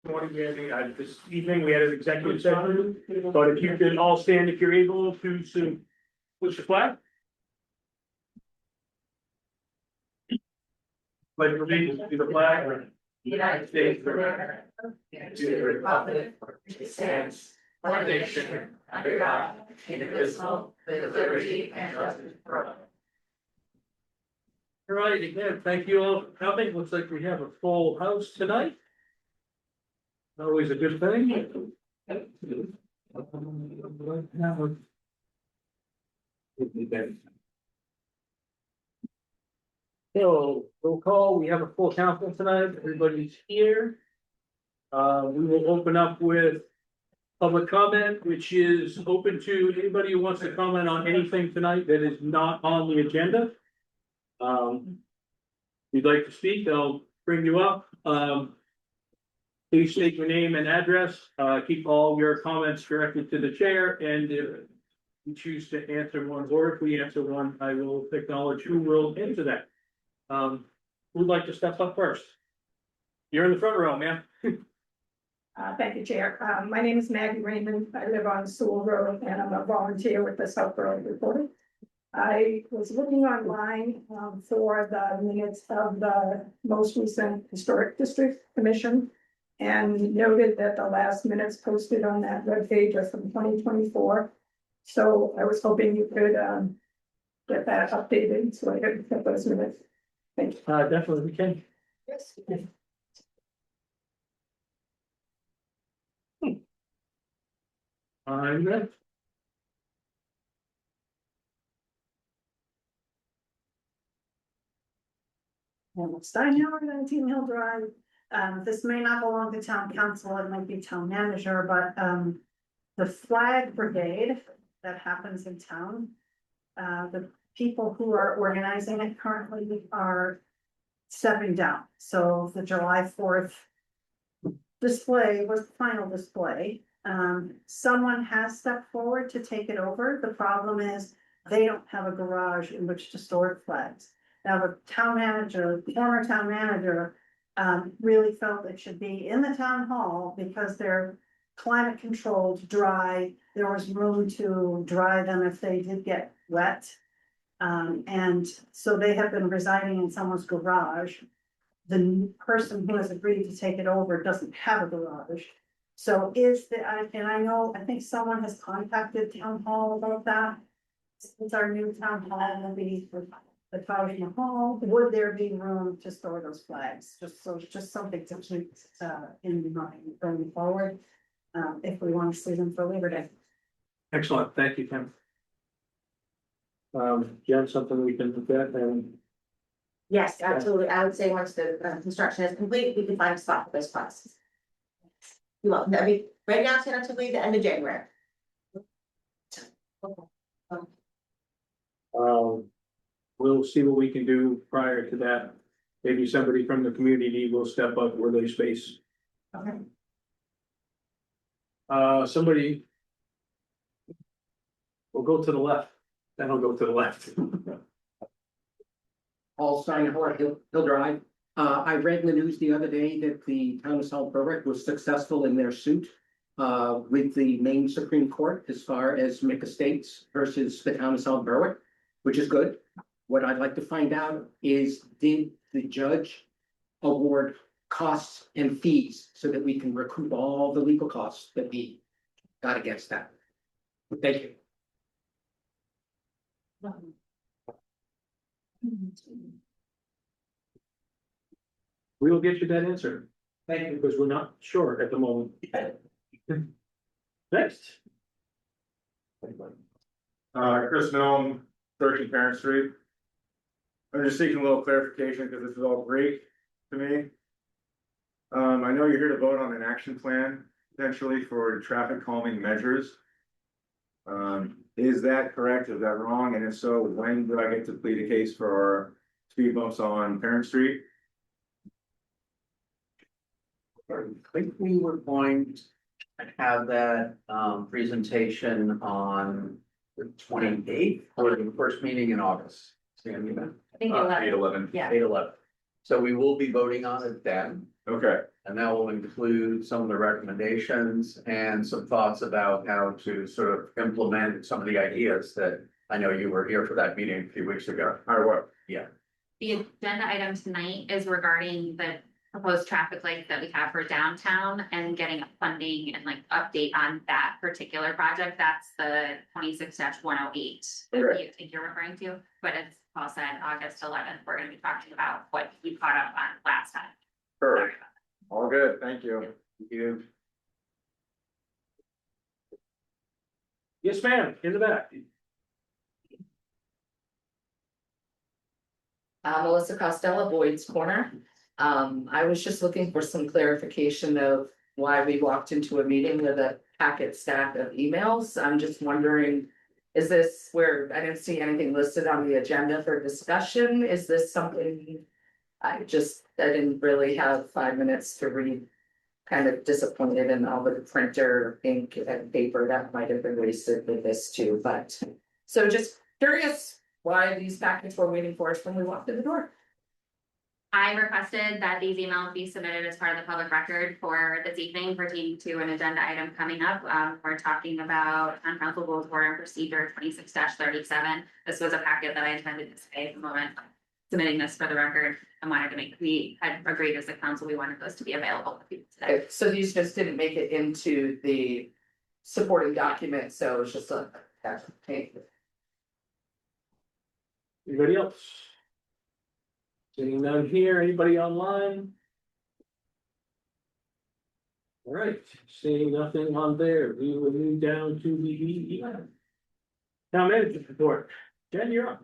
morning, this evening, we had an executive session, but if you could all stand if you're able to push the flag. Pledge allegiance to the flag. United States of America, and to the republic for which it stands, one nation, under God, indivisible, with liberty and justice for all. All right, again, thank you all for coming. Looks like we have a full house tonight. Always a good thing. So, roll call, we have a full council tonight, everybody's here. We will open up with public comment, which is open to anybody who wants to comment on anything tonight that is not on the agenda. If you'd like to speak, I'll bring you up. Please state your name and address, keep all your comments directed to the chair, and if you choose to answer one, or if we answer one, I will acknowledge who will answer that. Who'd like to step up first? You're in the front row, ma'am. Thank you, Chair. My name is Maggie Raymond. I live on Sewell Road and I'm a volunteer with the South Berlin Reporter. I was looking online for the minutes of the most recent Historic District Commission and noted that the last minutes posted on that webpage are from 2024. So I was hoping you could get that updated so I could get those minutes. Thank you. Definitely, we can. Yes. I'm good. Steinhauer, 19 Hill Drive. This may not belong to town council, it might be town manager, but the flag brigade that happens in town. The people who are organizing it currently are stepping down. So the July 4th display was the final display. Someone has stepped forward to take it over. The problem is they don't have a garage in which to store flags. Now, the town manager, the former town manager, really felt it should be in the town hall because they're climate controlled, dry. There was room to dry them if they did get wet. And so they have been residing in someone's garage. The person who has agreed to take it over doesn't have a garage. So and I know, I think someone has contacted town hall about that. It's our new town hall, will be for the Taj Mahal. Would there be room to store those flags? Just something to keep in mind going forward. If we want to see them for Labor Day. Excellent, thank you, Kim. Jen, something we can look at and Yes, absolutely. I would say once the construction is complete, we can find a spot for those classes. Well, I mean, right now, tentatively, the end of January. we'll see what we can do prior to that. Maybe somebody from the community will step up where they space. Okay. Somebody. We'll go to the left, then I'll go to the left. Paul Steinhardt, Hill Drive. I read in the news the other day that the town of South Berwick was successful in their suit with the Maine Supreme Court as far as Mick Estates versus the town of South Berwick, which is good. What I'd like to find out is, did the judge award costs and fees so that we can recoup all the legal costs that we got against that? Thank you. We will get you that answer. Thank you, because we're not sure at the moment. Next. Chris Milne, 13 Parent Street. I'm just seeking a little clarification because this is all great to me. I know you're here to vote on an action plan potentially for traffic calming measures. Is that correct? Is that wrong? And if so, when do I get to plead a case for speed bumps on Parent Street? I think we were going to have that presentation on the 28th or the first meeting in August. I think 11. 8/11. Yeah. 8/11. So we will be voting on it then. Okay, And that will include some of the recommendations and some thoughts about how to sort of implement some of the ideas that I know you were here for that meeting a few weeks ago. Or what? The agenda item tonight is regarding the proposed traffic lights that we have for downtown and getting a funding and like update on that particular project. That's the 26-108 that you think you're referring to, but as Paul said, August 11th, we're gonna be talking about what we caught up on last time. Sorry Perfect. about All good, thank you. You, Yes, ma'am, in the back. Melissa Costello, Boyd's Corner. I was just looking for some clarification of why we walked into a meeting with a packet stack of emails. I'm just wondering, is this where I didn't see anything listed on the agenda for discussion? Is this something? I didn't really have 5 minutes to read. Kind of disappointed in all the printer ink and paper that might have been wasted with this too, but. So just curious why these packets were waiting for us when we walked in the door. I requested that these emails be submitted as part of the public record for this evening pertaining to an agenda item coming up. We're talking about town council rules of order and procedure 26-37. This was a packet that I intended to say at the moment, submitting this for the record. I wanted to we had agreed as a council, we wanted those to be available to people today. Okay, so these just didn't make it into the supporting document, so it's just a. Okay. Anybody else? Seeing none here, anybody online? All right, seeing nothing on there, we will move down to the town manager's report. Jen, you're up.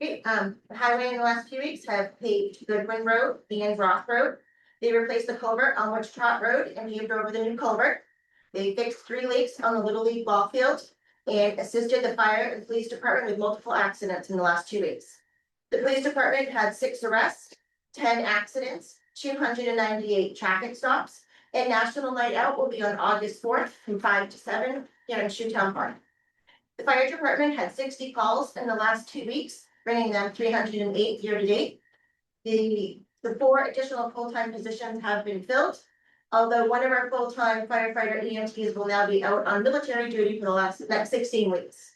Okay, the highway in the last few weeks have paved Goodwin Road and Roth Road. They replaced the culvert on Witch Trot Road and paved over the new culvert. They fixed 3 leaks on the Little League ball field and assisted the fire and police department with multiple accidents in the last 2 weeks. The police department had 6 arrests, 10 accidents, 298 traffic stops, and National Night Out will be on August 4th from 5 to 7 here in Shoetown Park. The fire department had 60 calls in the last 2 weeks, bringing them 308 year to date. The 4 additional full-time positions have been filled, although one of our full-time firefighter EMTs will now be out on military duty for the next 16 weeks.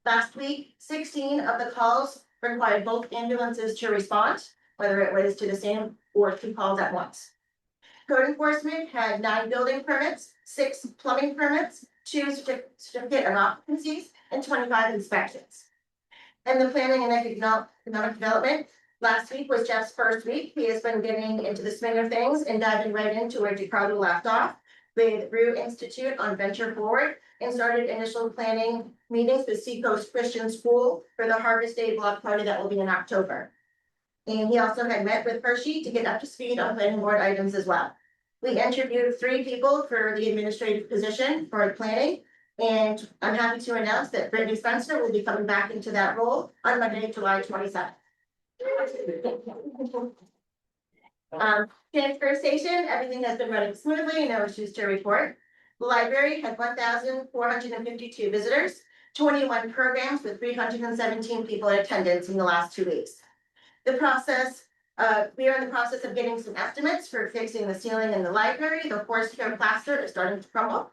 Last week, 16 of the calls required both ambulances to respond, whether it was to the same or 2 calls at once. Code enforcement had 9 building permits, 6 plumbing permits, 2 certificate of occupancies, and 25 inspections. And the planning and economic development, last week was Jeff's first week. He has been getting into the swing of things and diving right into where DeCarlo left off with Brew Institute on Venture Forward and started initial planning meetings with Seacoast Christian School for the Harvest Day block party that will be in October. And he also had met with Hershey to get up to speed on planning board items as well. We interviewed 3 people for the administrative position for planning. And I'm happy to announce that Brittany Spencer will be coming back into that role on Monday, July 27th. Transfer station, everything has been running smoothly, no issues to report. The library had 1,452 visitors, 21 programs with 317 people in attendance in the last 2 weeks. We are in the process of getting some estimates for fixing the ceiling in the library. The horsehair plaster is starting to crumble.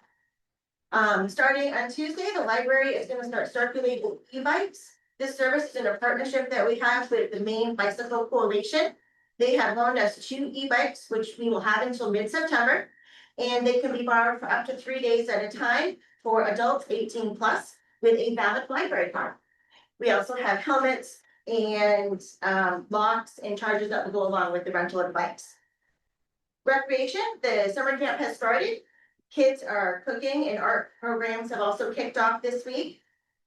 Starting on Tuesday, the library is going to start circulating e-bikes. This service is in a partnership that we have with the Maine Bicycle Coalition. They have loaned us 2 e-bikes, which we will have until mid-September. And they can be borrowed for up to 3 days at a time for adults 18 plus with a valid library card. We also have helmets and locks and chargers that will go along with the rental of bikes. Recreation, the summer camp has started. Kids are cooking and art programs have also kicked off this week.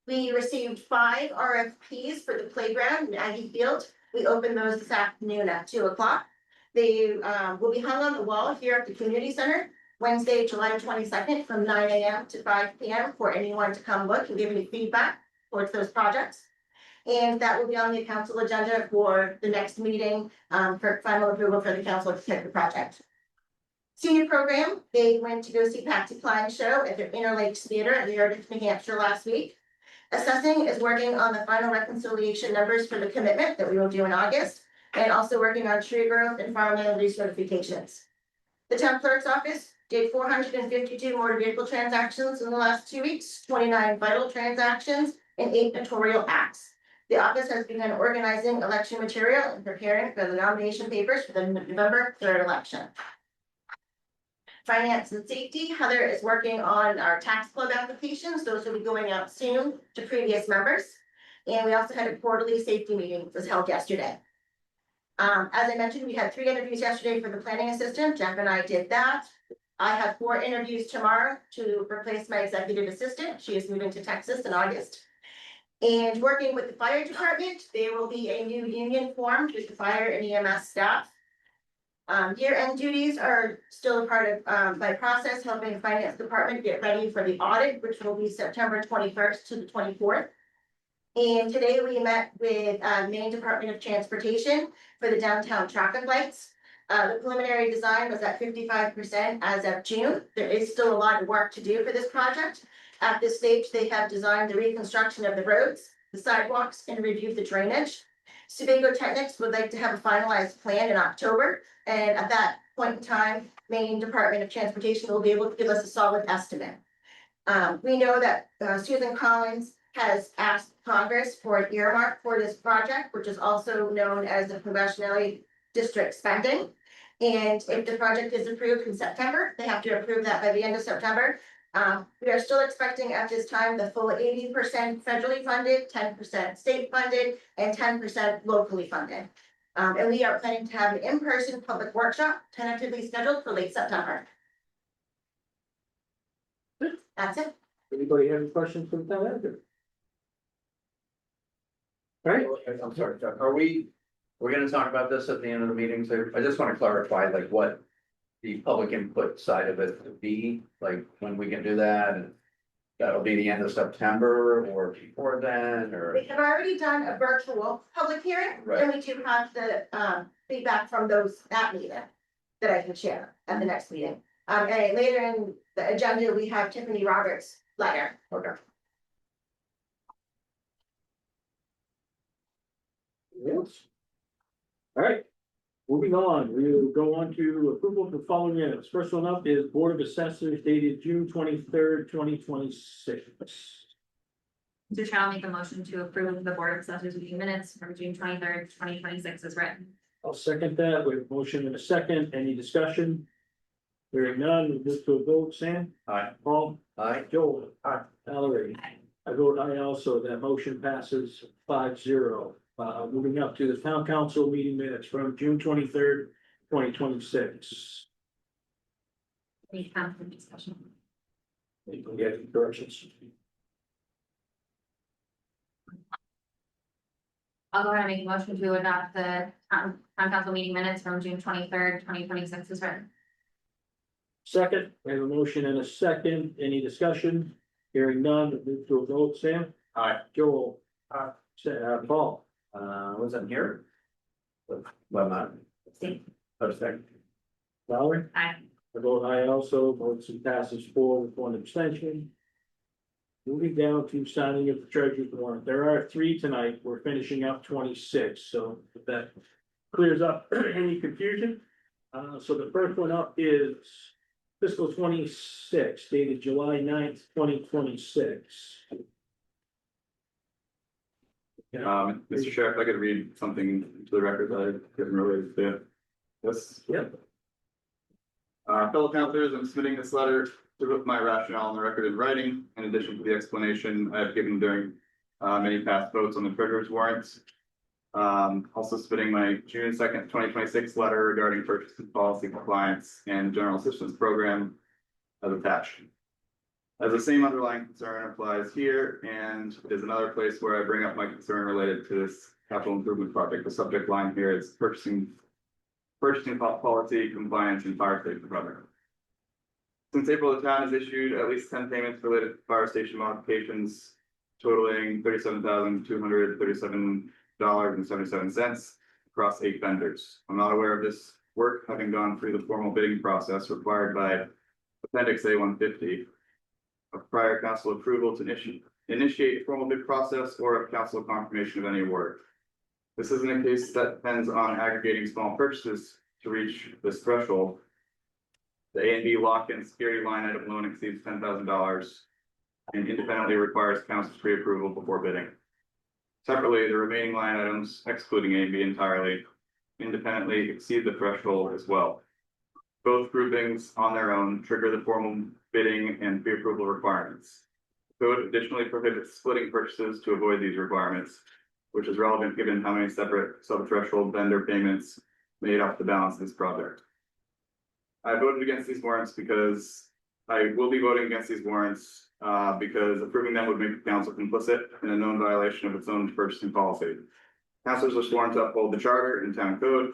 We received 5 RFPs for the playground in Aggie Field. We opened those this afternoon at 2 o'clock. They will be hung on the wall here at the community center Wednesday, July 22nd from 9 a.m. to 5 p.m. for anyone to come look and give any feedback towards those projects. And that will be on the council agenda for the next meeting for final approval for the council to take the project. Senior program, they went to go see Patsy Cline show at their Inner Lakes Theater in Meredith, New Hampshire last week. Assessing is working on the final reconciliation numbers for the commitment that we will do in August, and also working on tree growth and farmland recertifications. The town clerk's office did 452 motor vehicle transactions in the last 2 weeks, 29 vital transactions, and 8 notarial acts. The office has begun organizing election material and preparing for the nomination papers for the November 3rd election. Finance and safety, Heather is working on our tax club applications. Those will be going out soon to previous members. And we also had a quarterly safety meeting that was held yesterday. As I mentioned, we had 3 interviews yesterday for the planning assistant. Jeff and I did that. I have 4 interviews tomorrow to replace my executive assistant. She is moving to Texas in August. And working with the fire department, there will be a new union formed with the fire and EMS staff. Year-end duties are still a part of, by process, helping the finance department get ready for the audit, which will be September 21st to the 24th. And today we met with, Maine Department of Transportation for the downtown traffic lights. The preliminary design was at 55% as of June. There is still a lot of work to do for this project. At this stage, they have designed the reconstruction of the roads, the sidewalks, and reviewed the drainage. Sebago Technics would like to have a finalized plan in October, and at that point in time, Maine Department of Transportation will be able to give us a solid estimate. We know that Susan Collins has asked Congress for an earmark for this project, which is also known as the Congressional District spending. And if the project is approved in September, they have to approve that by the end of September. We are still expecting at this time the full 80% federally funded, 10% state funded, and 10% locally funded. And we are planning to have an in-person public workshop tentatively scheduled for late September. That's it. Anybody have any questions for the town manager? Right? I'm sorry, Chuck, we're gonna talk about this at the end of the meeting, so I just wanna clarify like what the public input side of it would be, like when we can do that, and that'll be the end of September or before then, or? We have already done a virtual public hearing, and we do have the feedback from that meeting that I can share at the next meeting. And later in the agenda, we have Tiffany Roberts' letter. Okay. Yes. All right, moving on, we will go on to approval for following minutes. First one up is Board of Assessors dated June 23rd, 2026. So Chair, I'll make a motion to approve the Board of Assessors meeting minutes from June 23rd, 2026 as written. I'll second that with motion and a second. Any discussion? Hearing none, we'll move to a vote. Sam? Aye. Paul? Aye. Joel? Aye. Valerie? I vote aye also. That motion passes 5-0. Moving up to the town council meeting minutes from June 23rd, 2026. Any comments or discussion? You can get any corrections. I'll go ahead and make a motion to adopt the town council meeting minutes from June 23rd, 2026 as written. Second, we have a motion and a second. Any discussion? Hearing none, we'll move to a vote. Sam? Aye. Joel? Paul? Wasn't here. Well, not. Steve? Second. Valerie? Aye. I vote aye also. Motion passes 4 with 1 abstention. Moving down to signing of the treasurer's warrant. There are 3 tonight. We're finishing up 26, so if that clears up any confusion. So the first one up is fiscal 26 dated July 9th, 2026. Mr. Chair, if I could read something to the record that I didn't related to this. Yep. Fellow councilors, I'm submitting this letter to put my rationale on the record in writing, in addition to the explanation I have given during many past votes on the treasurer's warrants. Also submitting my June 2nd, 2026 letter regarding purchasing policy compliance and general assistance program as attached. As the same underlying concern applies here, and is another place where I bring up my concern related to this capital improvement project. The subject line here is purchasing policy compliance and fire station project. Since April, the town has issued at least 10 payments related to fire station modifications totaling $37,237.77 across 8 vendors. I'm not aware of this work having gone through the formal bidding process required by Appendix A-150 of prior council approval to initiate a formal bid process or of council confirmation of any award. This isn't a case that depends on aggregating small purchases to reach this threshold. The A and B lock-in security line item loan exceeds $10,000. And independently requires council's pre-approval before bidding. Separately, the remaining line items, excluding A and B entirely, independently exceed the threshold as well. Both groupings on their own trigger the formal bidding and pre-approval requirements. Code additionally prohibits splitting purchases to avoid these requirements, which is relevant given how many separate sub-threshold vendor payments made up the balance of this project. I voted against these warrants because I will be voting against these warrants because approving them would make the council complicit in a known violation of its own purchasing policy. Councilors are sworn to uphold the charter and town code.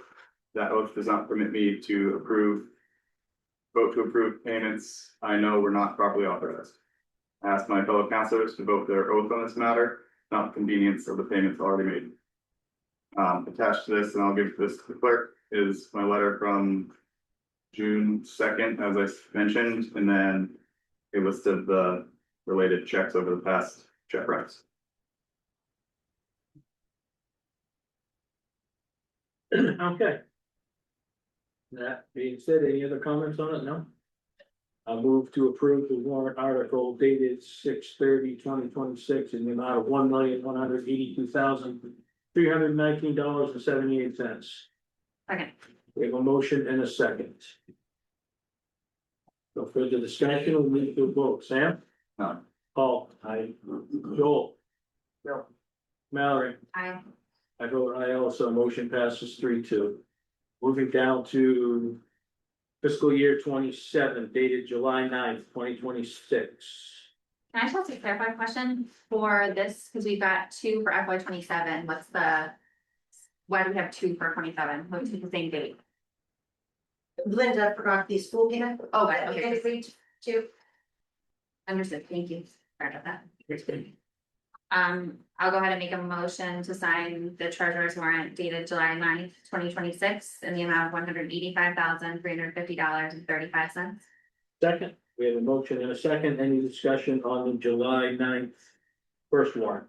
That oath does not permit me to vote to approve payments I know were not properly authorized. I ask my fellow councilors to vote their oath on this matter, not the convenience of the payments already made. Attached to this, and I'll give this to the clerk, is my letter from June 2nd, as I mentioned, and then a list of the related checks over the past check runs. Okay. That being said, any other comments on it? No? I'll move to approve the warrant article dated 6/30/2026 in the amount of $1,182,319.78. Okay, We have a motion and a second. No further discussion, we'll move to a vote. Sam? No. Paul? Aye. Joel? No. Mallory? I, I vote aye also, motion passes 3-2. Moving down to fiscal year 27 dated July 9th, 2026. can I just ask a clarifying question for this, because we've got two for FY 27, why do we have two for 27, what's the same date? Linda forgot the school payment. Oh, that we okay. had agreed to. Understood, thank you, sorry about that. I'll go ahead and make a motion to sign the treasurer's warrant dated July 9th, 2026 in the amount of $185,350.35. Second, we have a motion and a second. Any discussion on the July 9th first warrant?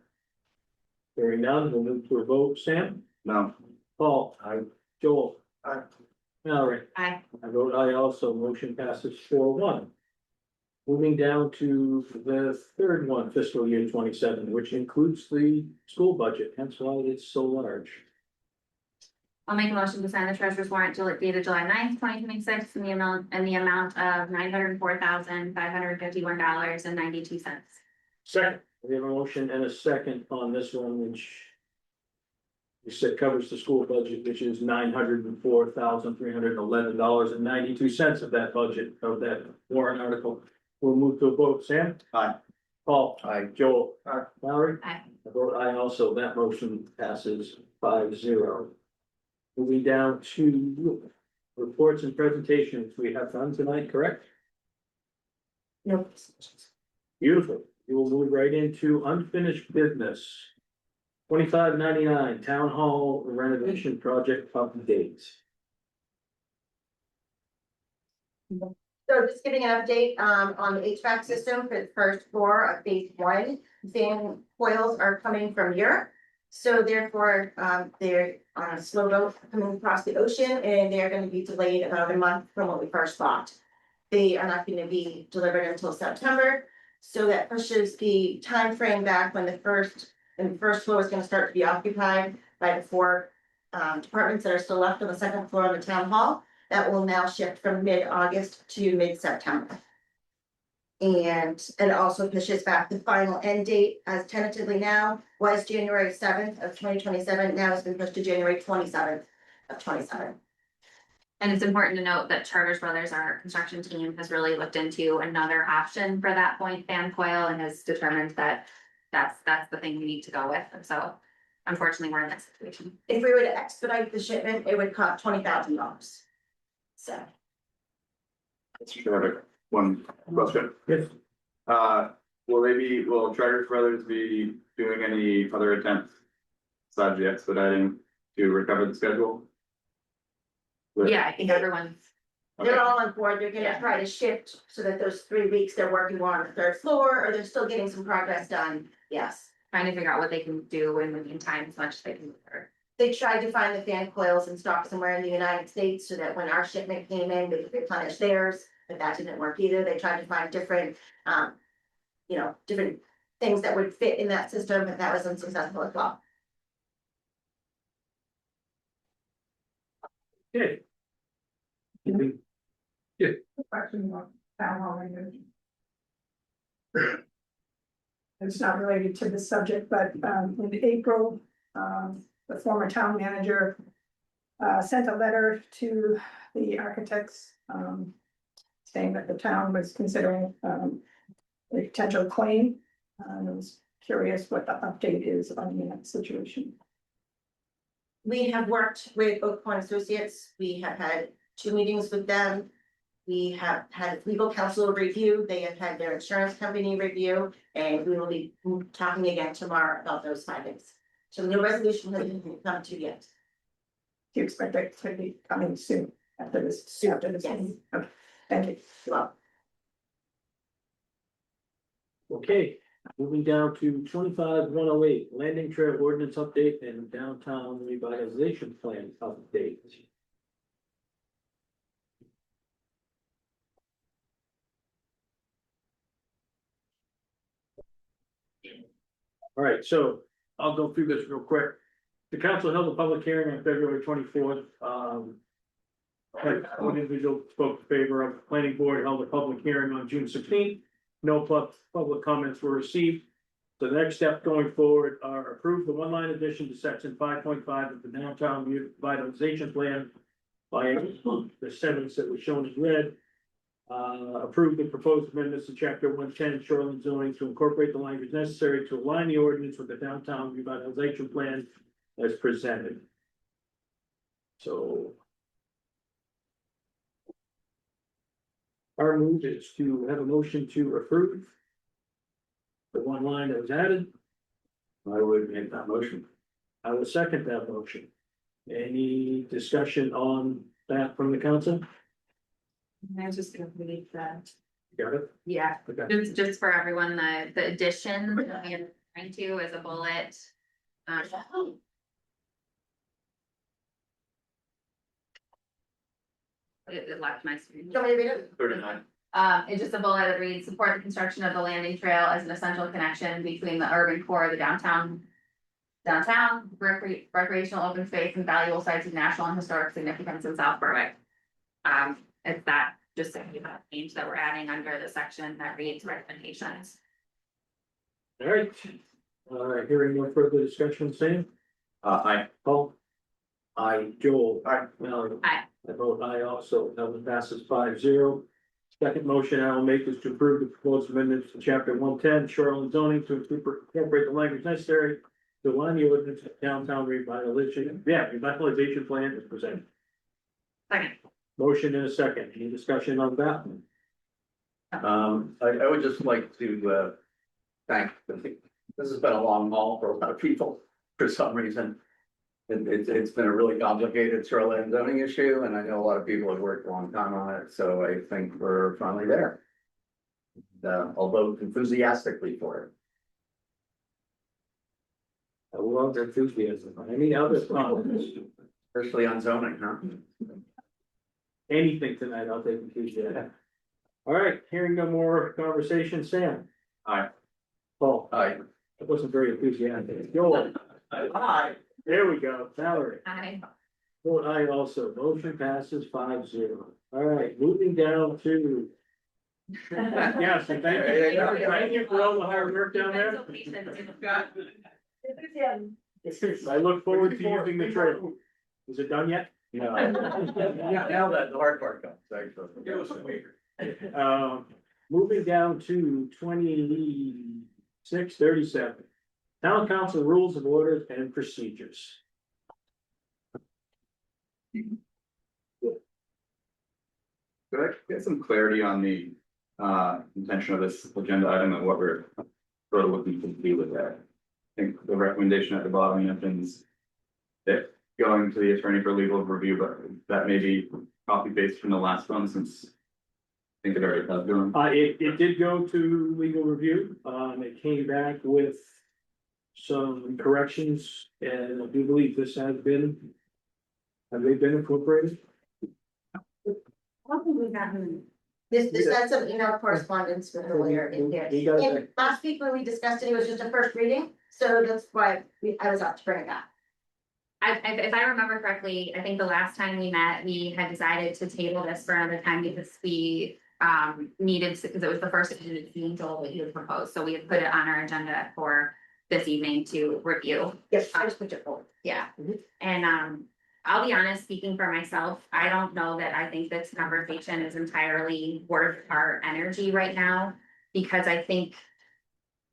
Hearing none, we'll move to a vote. Sam? No. Paul? Aye. Joel? Aye. Mallory? Aye. I vote aye also, motion passes 4-1. Moving down to the third one, fiscal year 27, which includes the school budget, hence why it's so large. I'll make a motion to sign the treasurer's warrant dated July 9th, 2026 in the amount of $904,551.92. Second. We have a motion and a second on this one, which we said covers the school budget, which is $904,311.92 of that budget, of that warrant article. We'll move to a vote. Sam? Aye. Paul? Aye. Joel? Aye. Mallory? Aye. I vote aye also, that motion passes 5-0. Moving down to reports and presentations, we have none tonight, correct? No. Beautiful, we will move right into unfinished business. 2599 Town Hall renovation project update. So just giving an update on the HVAC system for the first floor of phase 1. Fan coils are coming from Europe. So therefore, they're on a slow boat coming across the ocean and they're going to be delayed about a month from what we first thought. They are not going to be delivered until September. So that pushes the time frame back when the first floor is going to start to be occupied by the 4 departments that are still left on the second floor of the town hall. That will now shift from mid-August to mid-September. And it also pushes back the final end date as tentatively now was January 7th of 2027. Now it's been pushed to January 27th of 27. And it's important to note that Charters Brothers, our construction team, has really looked into another option for that point fan coil and has determined that that's the thing we need to go with. And so unfortunately, we're in that situation. If we were to expedite the shipment, it would cost $20,000. So. Sure. One question. Yes. Will Charters Brothers be doing any other attempts besides the expediting to recover the schedule? Yeah, I think everyone's, They're all on board. They're gonna try to shift so that those 3 weeks they're working more on the 3rd floor, or they're still getting some progress done. Yes. trying to figure out what they can do in the meantime as much as they can. They tried to find the fan coils in stock somewhere in the United States so that when our shipment came in, they could replenish theirs but that didn't work either. They tried to find different, different things that would fit in that system, but that was unsuccessful as well. Okay. Question about town hall language. It's not related to the subject, but in April, the former town manager sent a letter to the architects saying that the town was considering a potential claim. I was curious what the update is on that situation. We have worked with Oak Point Associates. We have had 2 meetings with them. We have had legal counsel review. They have had their insurance company review, and we will be talking again tomorrow about those findings. So no resolution has been come to yet. Do you expect that to be coming soon after this? After this Yes. meeting? Okay, thank you. Well, Okay, moving down to 25-108 landing trail ordinance update and downtown revitalization plan update. All right, so I'll go through this real quick. The council held a public hearing on February 24th. One individual spoke in favor of, the planning board held a public hearing on June 16th. No public comments were received. So the next step going forward are approve the one-line addition to section 5.5 of the downtown revitalization plan by the sentence that was shown as red. Approve the proposed amendments to chapter 110 shoreline zoning to incorporate the language necessary to align the ordinance with the downtown revitalization plan as presented. So our move is to have a motion to approve the one line that was added. I would make that motion. I will second that motion. Any discussion on that from the council? I was just gonna read that. Got it? Yeah, Okay. just for everyone, the addition that we are referring to is a bullet. It left my screen. do you want me to read it? 39. It's just a bullet that reads, support the construction of the landing trail as an essential connection between the urban core of the downtown. Recreational open space and valuable sites of national and historic significance in South Berwick. It's that, just that change that we're adding under the section that reads recommendations. All right. Hearing no further discussion, Sam? Aye. Paul? Aye. Joel? Aye. Mallory? Aye. I vote aye also. That one passes 5-0. Second motion I will make is to approve the proposed amendments to chapter 110 shoreline zoning to incorporate the language necessary to align the ordinance with downtown revitalization plan is presented. Second. Motion in a second. Any discussion on that? I would just like to, thank, this has been a long haul for a lot of people, for some reason. It's been a really complicated shoreline zoning issue, and I know a lot of people have worked a long time on it, so I think we're finally there. I'll vote enthusiastically for it. I love the enthusiasm. Any other comments? Especially on zoning, huh? Anything tonight, I'll take enthusiasm. All right, hearing no more conversation, Sam? Aye. Paul? Aye. That wasn't very enthusiastic. Joel? Aye. There we go. Valerie? Aye. Vote aye also. Motion passes 5-0. All right, moving down to. Yes, and thank you for all the hard work down there. I look forward to using the trail. Is it done yet? No. Yeah, now that the hard part comes, actually. Moving down to 26-37. Town council rules of orders and procedures. Could I get some clarity on the intention of this agenda item and what we're sort of looking to do with that? I think the recommendation at the bottom mentions that going to the attorney for legal review, but that may be copy paste from the last one since I think it already has been. It did go to legal review. It came back with some corrections, and I do believe this has been. Have they been incorporated? Probably gotten This had some email correspondence with earlier in here. He does And last week when we discussed it, it was just a first reading, so that's why I was up to bring it back. If I remember correctly, I think the last time we met, we had decided to table this for another time because we needed, because it was the first meeting Joel that you had proposed, so we had put it on our agenda for this evening to review. Yes, I just put it forward. Yeah, Mhm. and I'll be honest, speaking for myself, I don't know that I think this conversation is entirely worth our energy right now. Because I think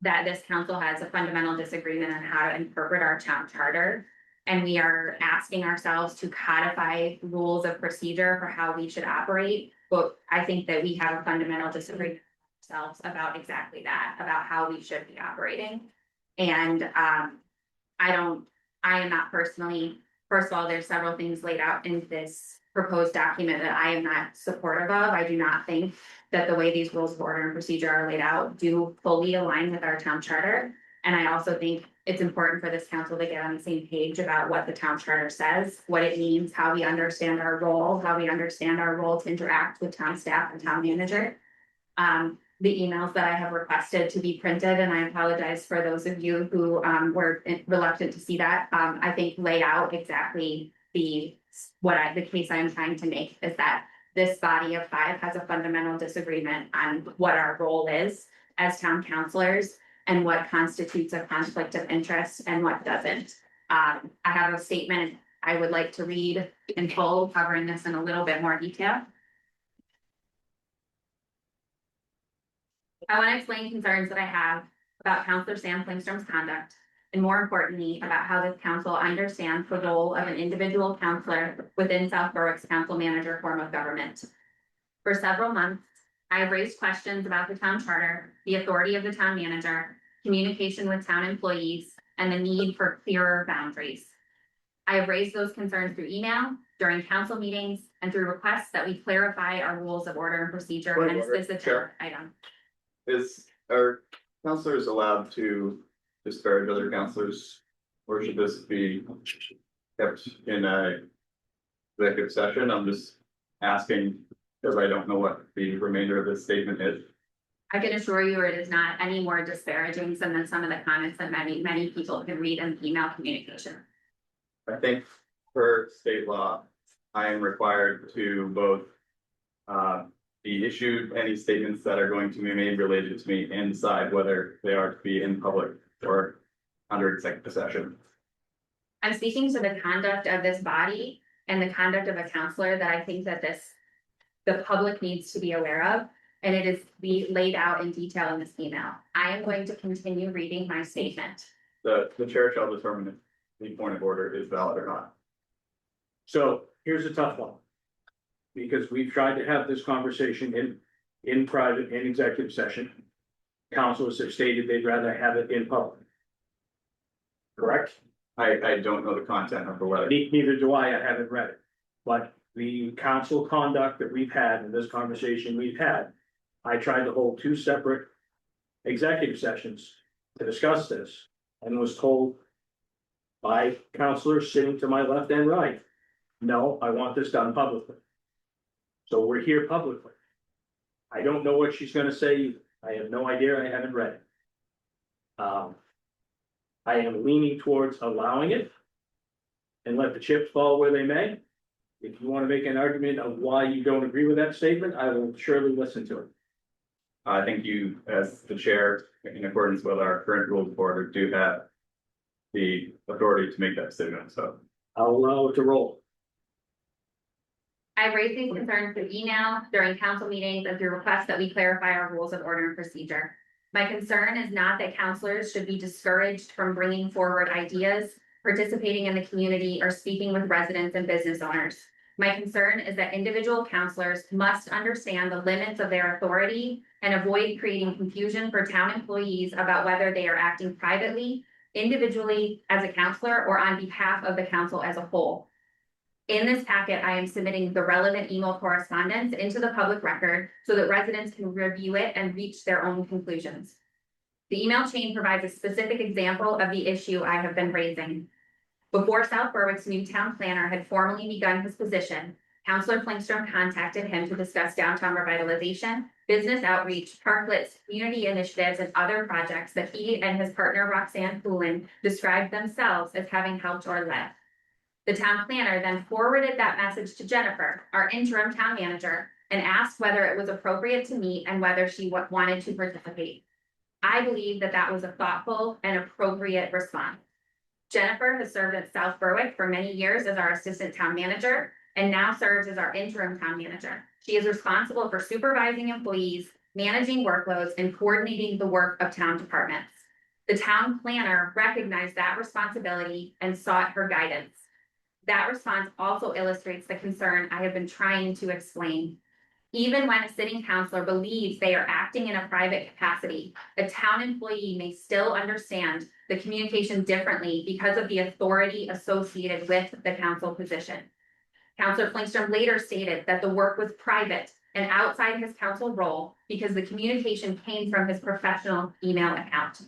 that this council has a fundamental disagreement on how to interpret our town charter. And we are asking ourselves to codify rules of procedure for how we should operate. But I think that we have a fundamental disagreement with ourselves about exactly that, about how we should be operating. And I am not personally, first of all, there's several things laid out in this proposed document that I am not supportive of. I do not think that the way these rules of order and procedure are laid out do fully align with our town charter. And I also think it's important for this council to get on the same page about what the town charter says, what it means, how we understand our role, to interact with town staff and town manager. The emails that I have requested to be printed, and I apologize for those of you who were reluctant to see that, I think lay out exactly the case I'm trying to make is that this body of five has a fundamental disagreement on what our role is as town councilors and what constitutes a conflict of interest and what doesn't. I have a statement I would like to read in full, covering this in a little bit more detail. I want to explain concerns that I have about Councillor Sam Klingstrom's conduct, and more importantly, about how this council understands the role of an individual councillor within South Berwick's council manager form of government. For several months, I have raised questions about the town charter, the authority of the town manager, communication with town employees, and the need for clearer boundaries. I have raised those concerns through email, during council meetings, and through requests that we clarify our rules of order and procedure, Point of Oh, hence order, this agenda Chair. item. Are counselors allowed to disparage other counselors? Or should this be kept in a executive session? I'm just asking, because I don't know what the remainder of this statement is. I can assure you it is not any more disparaging than some of the comments that many people can read in email communication. I think per state law, I am required to both be issued any statements that are going to be made related to me and decide whether they are to be in public or under executive session. I'm speaking to the conduct of this body and the conduct of a counselor that I think that the public needs to be aware of, and it is laid out in detail in this email. I am going to continue reading my statement. The chair shall determine if the point of order is valid or not. So here's a tough one. Because we've tried to have this conversation in private and executive session. Councilors have stated they'd rather have it in public. Correct? I don't know the content of the letter. Neither do I haven't read it. But the council conduct that we've had in this conversation we've had, I tried to hold two separate executive sessions to discuss this and was told by counselors sitting to my left and right, no, I want this done publicly. So we're here publicly. I don't know what she's gonna say either. I have no idea. I haven't read it. I am leaning towards allowing it. And let the chips fall where they may. If you wanna make an argument of why you don't agree with that statement, I will surely listen to it. I think you, as the chair, in accordance with our current rules of order, do have the authority to make that decision, so. I'll allow it to roll. I raised these concerns through email, during council meetings, and through requests that we clarify our rules of order and procedure. My concern is not that counselors should be discouraged from bringing forward ideas, participating in the community, or speaking with residents and business owners. My concern is that individual counselors must understand the limits of their authority and avoid creating confusion for town employees about whether they are acting privately, individually, as a counselor, or on behalf of the council as a whole. In this packet, I am submitting the relevant email correspondence into the public record so that residents can review it and reach their own conclusions. The email chain provides a specific example of the issue I have been raising. Before South Berwick's new town planner had formally begun his position, Counselor Flingstrom contacted him to discuss downtown revitalization, business outreach, parklets, community initiatives, and other projects that he and his partner Roxanne Poulin described themselves as having helped or led. The town planner then forwarded that message to Jennifer, our interim town manager, and asked whether it was appropriate to meet and whether she wanted to participate. I believe that that was a thoughtful and appropriate response. Jennifer has served at South Berwick for many years as our assistant town manager and now serves as our interim town manager. She is responsible for supervising employees, managing workloads, and coordinating the work of town departments. The town planner recognized that responsibility and sought her guidance. That response also illustrates the concern I have been trying to explain. Even when a sitting councilor believes they are acting in a private capacity, a town employee may still understand the communication differently because of the authority associated with the council position. Councilor Flingstrom later stated that the work was private and outside his council role because the communication came from his professional email account.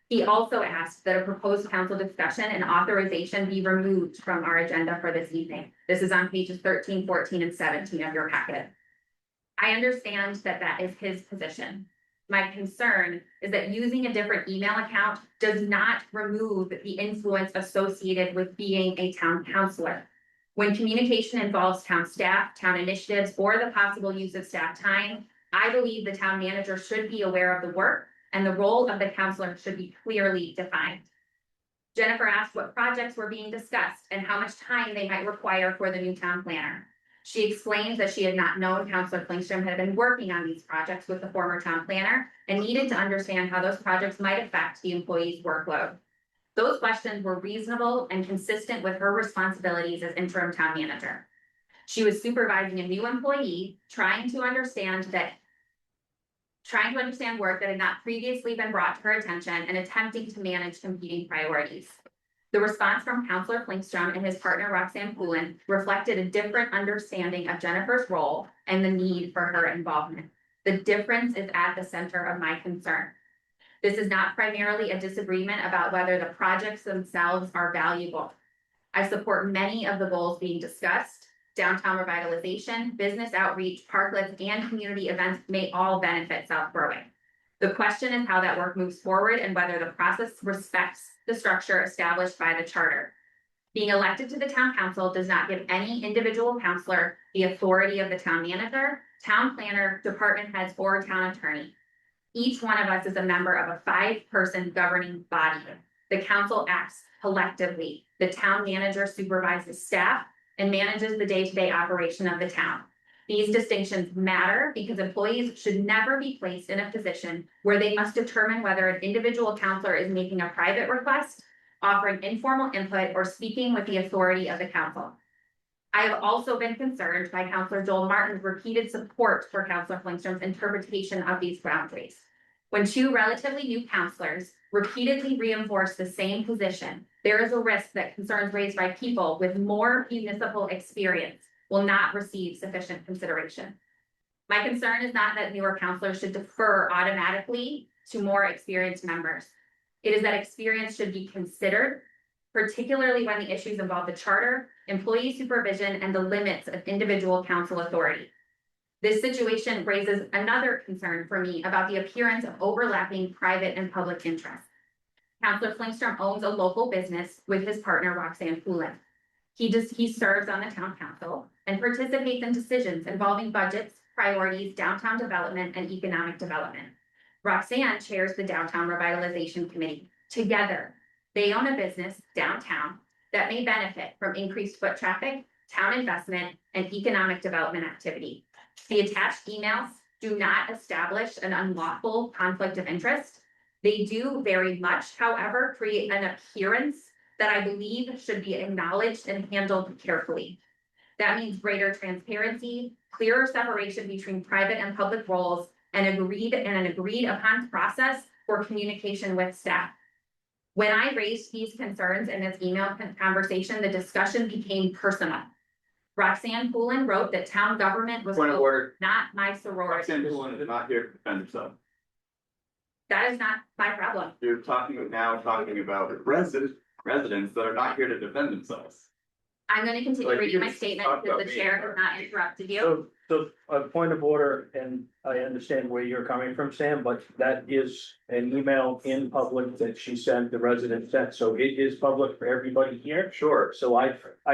He also asked that a proposed council discussion and authorization be removed from our agenda for this evening. This is on pages 13, 14, and 17 of your packet. I understand that that is his position. My concern is that using a different email account does not remove the influence associated with being a town councilor. When communication involves town staff, town initiatives, or the possible use of staff time, I believe the town manager should be aware of the work and the role of the councilor should be clearly defined. Jennifer asked what projects were being discussed and how much time they might require for the new town planner. She explained that she had not known Councilor Flingstrom had been working on these projects with the former town planner and needed to understand how those projects might affect the employee's workload. Those questions were reasonable and consistent with her responsibilities as interim town manager. She was supervising a new employee, trying to understand work that had not previously been brought to her attention and attempting to manage competing priorities. The response from Councilor Flingstrom and his partner Roxanne Poulin reflected a different understanding of Jennifer's role and the need for her involvement. The difference is at the center of my concern. This is not primarily a disagreement about whether the projects themselves are valuable. I support many of the goals being discussed. Downtown revitalization, business outreach, parklets, and community events may all benefit South Berwick. The question is how that work moves forward and whether the process respects the structure established by the charter. Being elected to the town council does not give any individual councilor the authority of the town manager, town planner, department heads, or town attorney. Each one of us is a member of a 5-person governing body. The council acts collectively. The town manager supervises staff and manages the day-to-day operation of the town. These distinctions matter because employees should never be placed in a position where they must determine whether an individual councilor is making a private request, offering informal input, or speaking with the authority of the council. I have also been concerned by Councilor Joel Martin's repeated support for Councilor Flingstrom's interpretation of these boundaries. When two relatively new councilors repeatedly reinforce the same position, there is a risk that concerns raised by people with more municipal experience will not receive sufficient consideration. My concern is not that newer councilors should defer automatically to more experienced members. It is that experience should be considered, particularly when the issues involve the charter, employee supervision, and the limits of individual council authority. This situation raises another concern for me about the appearance of overlapping private and public interests. Councilor Flingstrom owns a local business with his partner Roxanne Poulin. He serves on the town council and participates in decisions involving budgets, priorities, downtown development, and economic development. Roxanne chairs the Downtown Revitalization Committee. Together, they own a business downtown that may benefit from increased foot traffic, town investment, and economic development activity. The attached emails do not establish an unlawful conflict of interest. They do very much, however, create an appearance that I believe should be acknowledged and handled carefully. That means greater transparency, clearer separation between private and public roles, and an agreed upon process for communication with staff. When I raised these concerns in this email conversation, the discussion became personal. Roxanne Poulin wrote that town government was Point of order. not my sorority. Roxanne Poulin is not here to defend herself. That is not my problem. You're talking about residents that are not here to defend themselves. I'm gonna continue Like, you reading my can statement talk because about the me. chair has not interrupted you. So a point of order, and I understand where you're coming from, Sam, but that is an email in public that she sent, the resident sent, so it is public for everybody here. Sure. So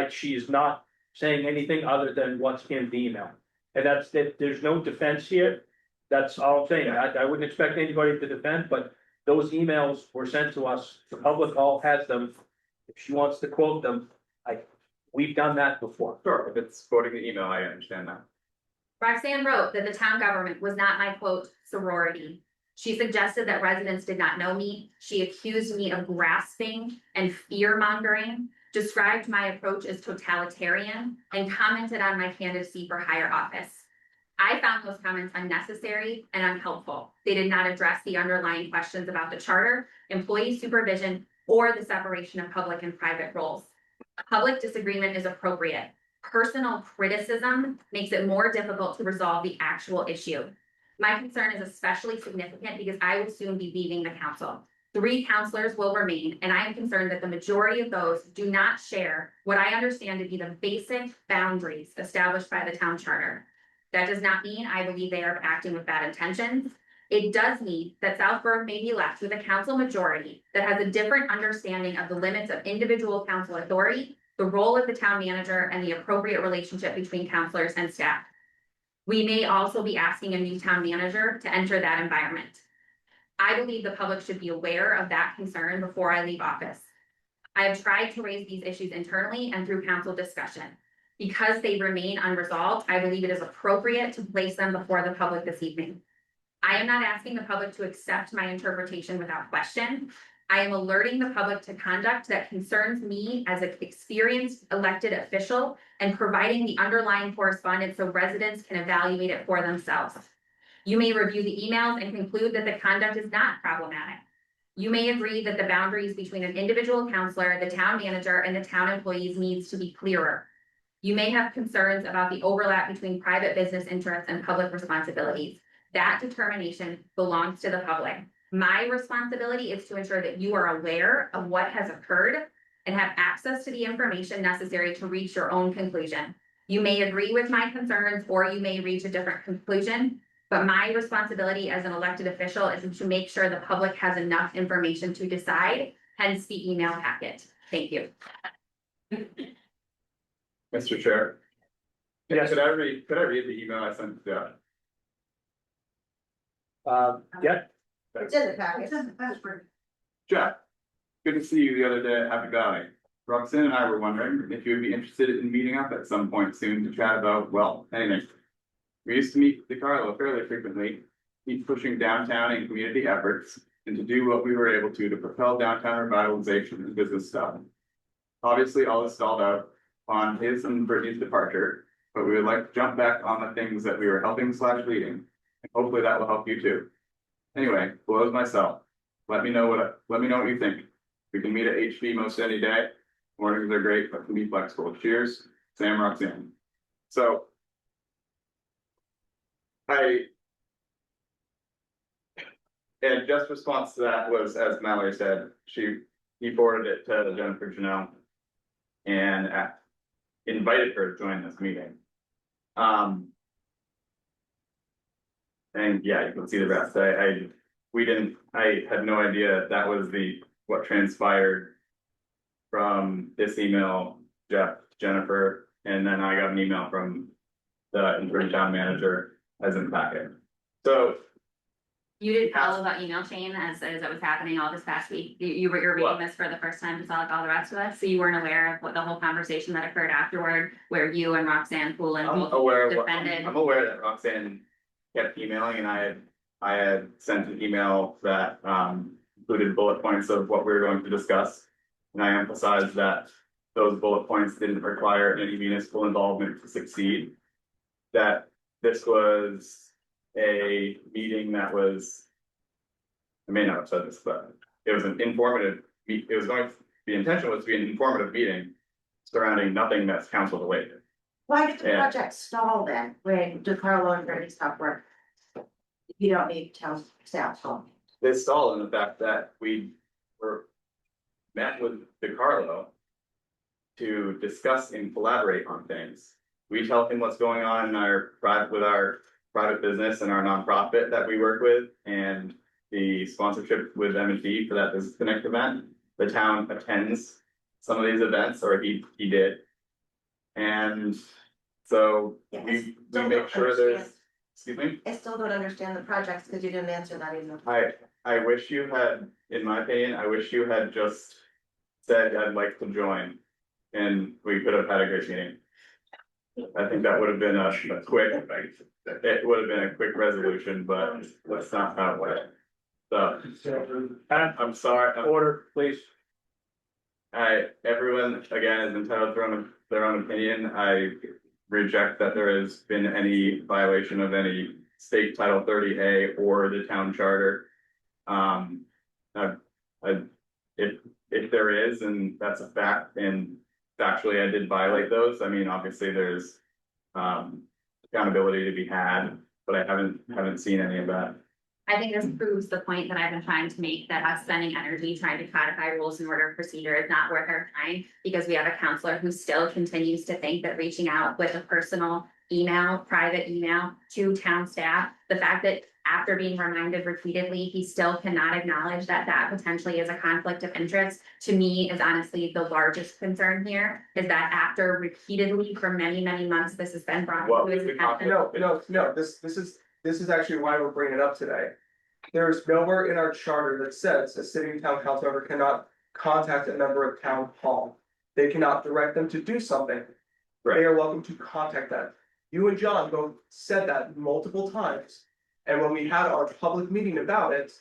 she is not saying anything other than what's in the email. And that's, that, there's no defense here. That's all I'm saying. I wouldn't expect anybody to defend, but those emails were sent to us. The public all has them. If she wants to quote them, we've done that before. Sure, if it's quoting the email, I understand that. Roxanne wrote that the town government was not my quote sorority. She suggested that residents did not know me. She accused me of grasping and fear mongering, described my approach as totalitarian, and commented on my candidacy for higher office. I found those comments unnecessary and unhelpful. They did not address the underlying questions about the charter, employee supervision, or the separation of public and private roles. Public disagreement is appropriate. Personal criticism makes it more difficult to resolve the actual issue. My concern is especially significant because I will soon be leaving the council. 3 councilors will remain, and I am concerned that the majority of those do not share what I understand to be the basic boundaries established by the town charter. That does not mean I believe they are acting with bad intentions. It does mean that Southborough may be left with a council majority that has a different understanding of the limits of individual council authority, the role of the town manager, and the appropriate relationship between councilors and staff. We may also be asking a new town manager to enter that environment. I believe the public should be aware of that concern before I leave office. I have tried to raise these issues internally and through council discussion. Because they remain unresolved, I believe it is appropriate to place them before the public this evening. I am not asking the public to accept my interpretation without question. I am alerting the public to conduct that concerns me as an experienced elected official and providing the underlying correspondence so residents can evaluate it for themselves. You may review the emails and conclude that the conduct is not problematic. You may agree that the boundaries between an individual councilor, the town manager, and the town employees needs to be clearer. You may have concerns about the overlap between private business interests and public responsibilities. That determination belongs to the public. My responsibility is to ensure that you are aware of what has occurred and have access to the information necessary to reach your own conclusion. You may agree with my concerns or you may reach a different conclusion, but my responsibility as an elected official is to make sure the public has enough information to decide, hence the email packet. Thank you. Mr. Chair. Yes. Could I read the email I sent to Jeff? Yeah, It's in the packet. Jeff, good to see you the other day at Happy Valley. Roxanne and I were wondering if you would be interested in meeting up at some point soon to chat about, well, anything. We used to meet DiCarlo fairly frequently. He's pushing downtown and community efforts and to do what we were able to propel downtown revitalization and business stuff. Obviously, all is stalled out on his and Brittany's departure, but we would like to jump back on the things that we were helping / leading. And hopefully that will help you too. Anyway, blows myself. Let me know what you think. We can meet at HB most any day. Mornings are great, but can be flexible. Cheers, Sam, Roxanne. So and just response to that was, as Mallory said, he forwarded it to Jennifer Janelle and invited her to join this meeting. And yeah, you can see the rest. I had no idea that was what transpired from this email, Jeff, Jennifer, and then I got an email from the interim town manager as in the packet. So You didn't follow that email chain as it was happening all this past week. You're reading this for the first time, just like all the rest of us. So you weren't aware of what the whole conversation that occurred afterward, where you and Roxanne Poulin both defended. I'm aware that Roxanne kept emailing, and I had sent an email that included bullet points of what we were going to discuss. And I emphasized that those bullet points didn't require any municipal involvement to succeed. That this was a meeting that was, I may not have said this, but it was an informative, the intention was to be an informative meeting surrounding nothing that's council related. Why did the Yeah. project stall then, when DiCarlo and Brittany stopped work? You don't need to tell staff. This stalled in the fact that we met with DiCarlo to discuss and collaborate on things. We tell him what's going on in our private business and our nonprofit that we work with, and the sponsorship with M&T for that Business Connect event. The town attends some of these events, or he did. And so Yes, we don't make sure there's, understand. excuse me? I still don't understand the projects because you didn't answer that either. I wish you had, in my opinion, I wish you had just said I'd like to join. And we could have had a great meeting. I think that would have been a quick, it would have been a quick resolution, but that's not how it went. So, I'm sorry, Order, please. everyone, again, is entitled to their own opinion. I reject that there has been any violation of any state title 30A or the town charter. If there is, and that's a fact, and factually I did violate those, I mean, obviously there's accountability to be had, but I haven't seen any of that. I think this proves the point that I've been trying to make, that us spending energy trying to codify rules and order of procedure is not worth our time. Because we have a counselor who still continues to think that reaching out with a personal email, private email to town staff, the fact that after being reminded repeatedly, he still cannot acknowledge that that potentially is a conflict of interest, to me is honestly the largest concern here. Is that after repeatedly for many, many months, this has been brought Well, to his we talked- attention. No, this is actually why we're bringing it up today. There is nowhere in our charter that says a sitting town council member cannot contact a member of town hall. They cannot direct them to do something. They are welcome to contact them. You and John both said that multiple times. And when we had our public meeting about it,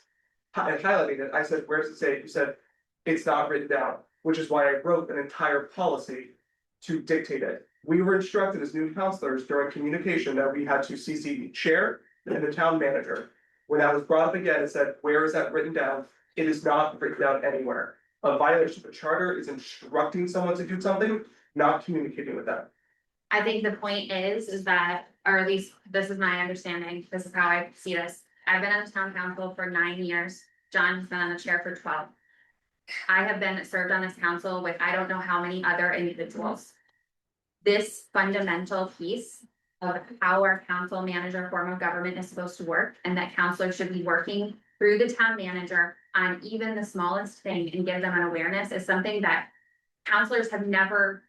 and highlighting it, I said, where does it say? You said, it's not written down, which is why I wrote an entire policy to dictate it. We were instructed as new counselors during communication that we had to CC the chair and the town manager. When that was brought up again, it said, where is that written down? It is not written down anywhere. A violation of the charter is instructing someone to do something, not communicating with them. I think the point is that, or at least this is my understanding, this is how I see this. I've been on the town council for 9 years. John has been on the chair for 12. I have been served on this council with I don't know how many other individuals. This fundamental piece of how our council manager form of government is supposed to work, and that counselors should be working through the town manager on even the smallest thing and give them an awareness, is something that counselors have never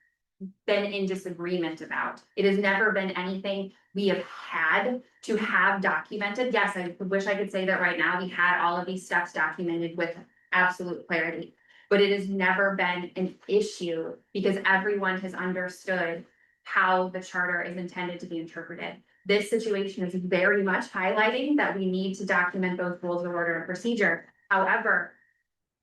been in disagreement about. It has never been anything we have had to have documented. Yes, I wish I could say that right now we had all of these steps documented with absolute clarity. But it has never been an issue because everyone has understood how the charter is intended to be interpreted. This situation is very much highlighting that we need to document those rules of order and procedure. However,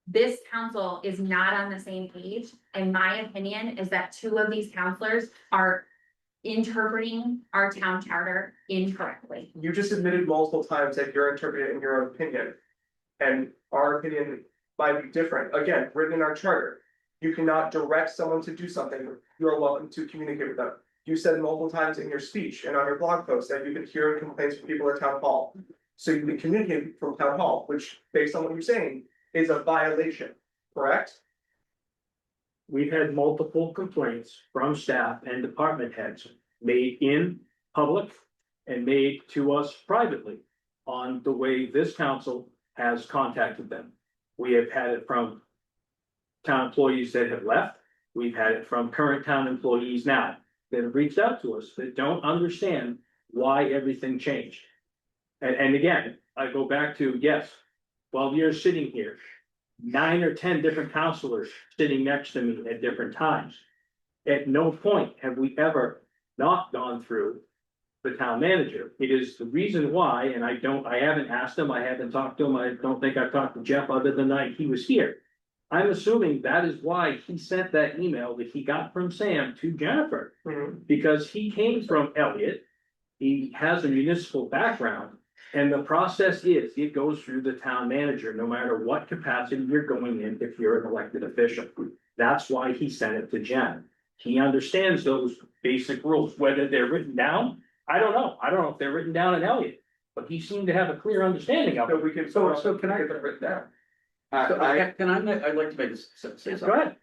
this council is not on the same page. And my opinion is that 2 of these counselors are interpreting our town charter incorrectly. You just admitted multiple times that you're interpreting it in your own opinion. And our opinion might be different. Again, written in our charter. You cannot direct someone to do something. You are welcome to communicate with them. You said multiple times in your speech and on your blog post that you can hear complaints from people at town hall. So you can communicate from town hall, which based on what you're saying is a violation, correct? We've had multiple complaints from staff and department heads made in public and made to us privately on the way this council has contacted them. We have had it from town employees that have left. We've had it from current town employees now that have reached out to us that don't understand why everything changed. And again, I go back to, yes, 12 years sitting here, 9 or 10 different counselors sitting next to me at different times. At no point have we ever not gone through the town manager. It is the reason why, and I haven't asked him, I haven't talked to him, I don't think I've talked to Jeff other than the night he was here. I'm assuming that is why he sent that email that he got from Sam to Jennifer, because he came from Elliott. He has a municipal background, and the process is, it goes through the town manager, no matter what capacity you're going in, if you're an elected official. That's why he sent it to Jen. He understands those basic rules, whether they're written down. I don't know if they're written down in Elliott, but he seemed to have a clear understanding of So it. we can. So can I- Get it written down. I'd like to make this, say Go something. ahead.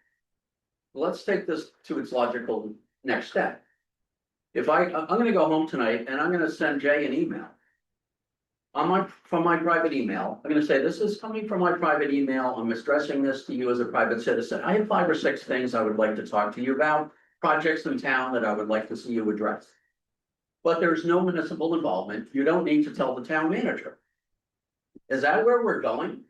let's take this to its logical next step. If I'm gonna go home tonight and I'm gonna send Jay an email. From my private email, I'm gonna say, this is coming from my private email, I'm addressing this to you as a private citizen, I have 5 or 6 things I would like to talk to you about, projects in town that I would like to see you address. But there's no municipal involvement, you don't need to tell the town manager. Is that where we're going?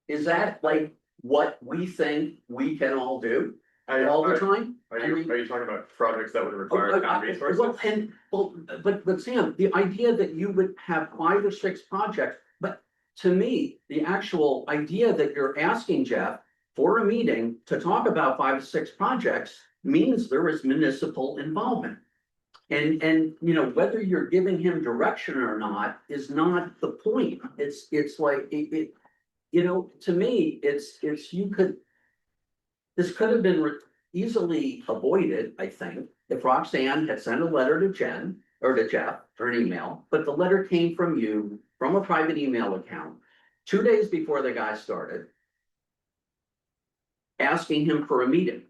Is that like what we think we can all do all the time? Are you talking about projects that would require town resources? But Sam, the idea that you would have 5 or 6 projects, but to me, the actual idea that you're asking Jeff for a meeting to talk about 5 or 6 projects means there is municipal involvement. And you know, whether you're giving him direction or not is not the point. It's like it, you know, to me, it's this could have been easily avoided, I think, if Roxanne had sent a letter to Jen or to Jeff or an email, but the letter came from you, from a private email account, 2 days before the guy started, asking him for a meeting.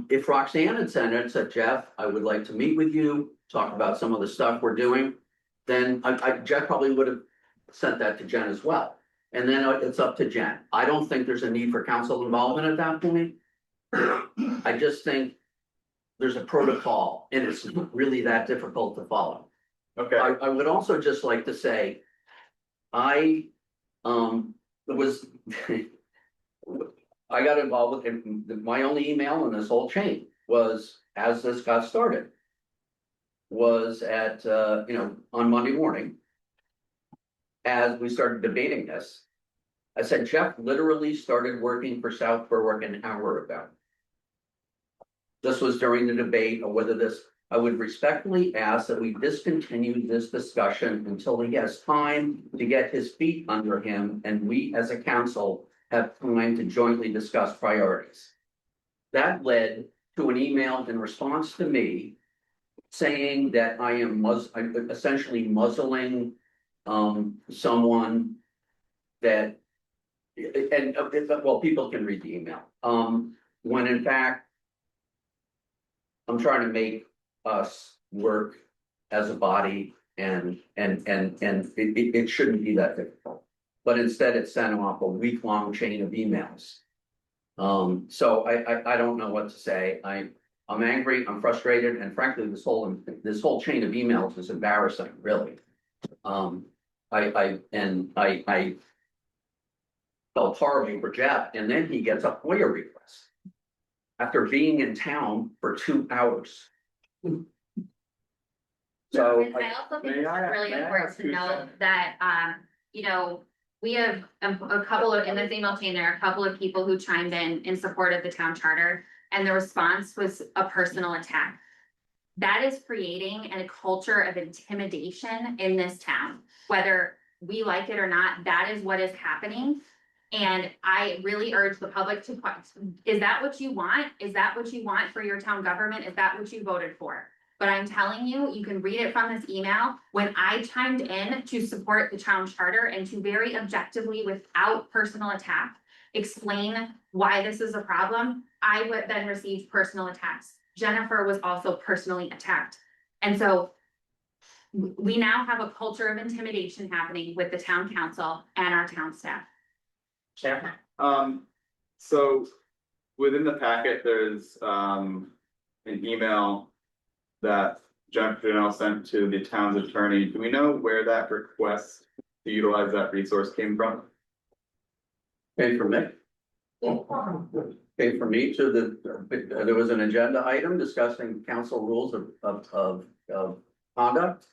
If Roxanne had sent it, said, Jeff, I would like to meet with you, talk about some of the stuff we're doing, then Jeff probably would have sent that to Jen as well. And then it's up to Jen. I don't think there's a need for council involvement at that point. I just think there's a protocol and it's not really that difficult to follow. Okay, I would also just like to say, I was, I got involved with my only email in this whole chain was, as this got started, was at, you know, on Monday morning. As we started debating this, I said, Jeff literally started working for South Berwick an hour ago. This was during the debate of whether this, I would respectfully ask that we discontinue this discussion until he has time to get his feet under him and we as a council have time to jointly discuss priorities. That led to an email in response to me saying that I am essentially muzzling someone that, and well, people can read the email. When in fact, I'm trying to make us work as a body and it shouldn't be that difficult. But instead it sent off a week-long chain of emails. So I don't know what to say. I'm angry, I'm frustrated, and frankly, this whole chain of emails is embarrassing, really. I felt horribly for Jeff, and then he gets a FOIA request after being in town for 2 hours. So And I also think it's really important to note that, you know, we have a couple of, in this email chain, there are a couple of people who chimed in support of the town charter, and the response was a personal attack. That is creating a culture of intimidation in this town, whether we like it or not, that is what is happening. And I really urge the public to, is that what you want? Is that what you want for your town government? Is that what you voted for? But I'm telling you, you can read it from this email. When I chimed in to support the town charter and to very objectively, without personal attack, explain why this is a problem, I would then receive personal attacks. Jennifer was also personally attacked. And so we now have a culture of intimidation happening with the town council and our town staff. so within the packet, there's an email that Jennifer Janelle sent to the town's attorney. Do we know where that request to utilize that resource came from? Came from me. Came from me to there was an agenda item discussing council rules of conduct.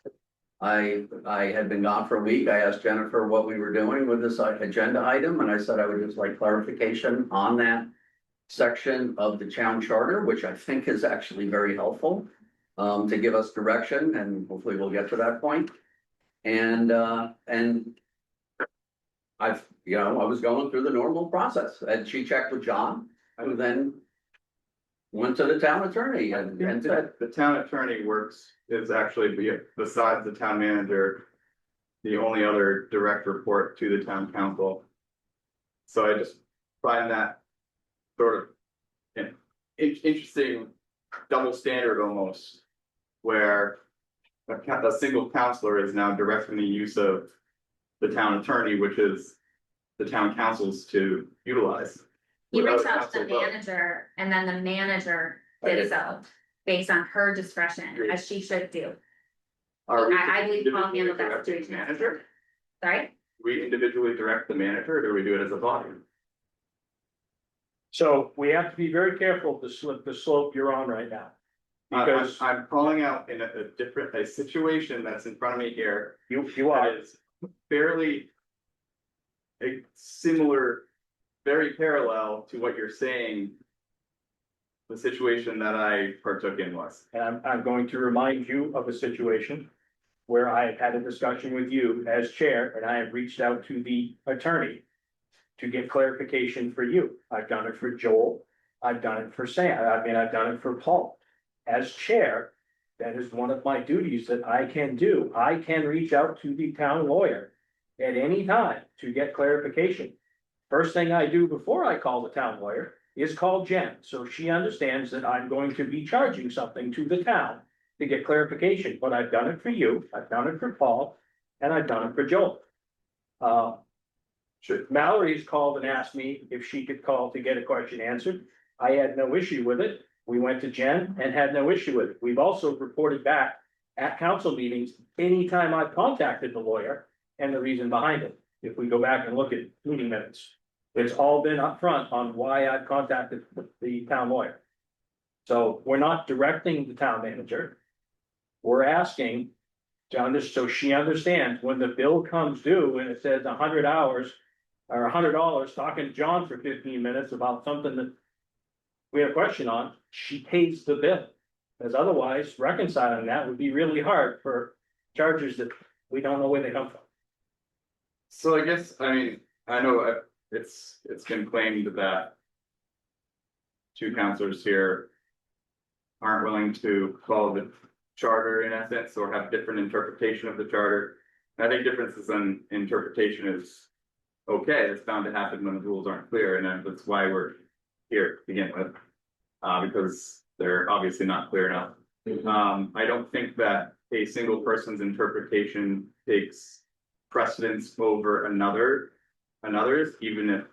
I had been gone for a week. I asked Jennifer what we were doing with this agenda item, and I said I would just like clarification on that section of the town charter, which I think is actually very helpful to give us direction, and hopefully we'll get to that point. And I've, you know, I was going through the normal process, and she checked with John, who then went to the town attorney and said, The town attorney is actually, besides the town manager, the only other direct report to the town council. So I just find that sort of interesting double standard almost. Where a single counselor is now directing the use of the town attorney, which is the town councils to utilize. You without reached a out to council the vote. manager and then the manager I did did. so, based on her discretion, Agreed. as she should do. Are we I believe Paul individually handled that directing the situation. Manager, Sorry, we individually direct the manager, or do we do it as a body? So we have to be very careful to slip the slope you're on right now. Because I'm calling out in a different, a situation that's in front of me here. you That are, is fairly. A similar, very parallel to what you're saying. The situation that I partook in was. and I'm going to remind you of a situation. Where I have had a discussion with you as chair, and I have reached out to the attorney. To get clarification for you. I've done it for Joel. I've done it for Sam. I've done it for Paul. As chair, that is one of my duties that I can do. I can reach out to the town lawyer at any time to get clarification. First thing I do before I call the town lawyer is call Jen, so she understands that I'm going to be charging something to the town to get clarification, but I've done it for you, I've done it for Paul, and I've done it for Joel. Mallory's called and asked me if she could call to get a question answered. I had no issue with it. We went to Jen and had no issue with it. We've also reported back at council meetings, anytime I've contacted the lawyer and the reason behind it. If we go back and look at meeting minutes, it's all been upfront on why I've contacted the town lawyer. So we're not directing the town manager. We're asking so she understands when the bill comes due and it says 100 hours or $100 talking to John for 15 minutes about something that we have a question on, she pays the bill. As otherwise reconciling that would be really hard for charges that we don't know where they come from. So I guess, I mean, I know it's been claimed that. Two counselors here. Aren't willing to follow the charter in essence, or have different interpretation of the charter. I think differences in interpretation is. Okay, it's bound to happen when the rules aren't clear, and that's why we're here to begin with. Because they're obviously not clear enough. I don't think that a single person's interpretation takes precedence over another's, even if,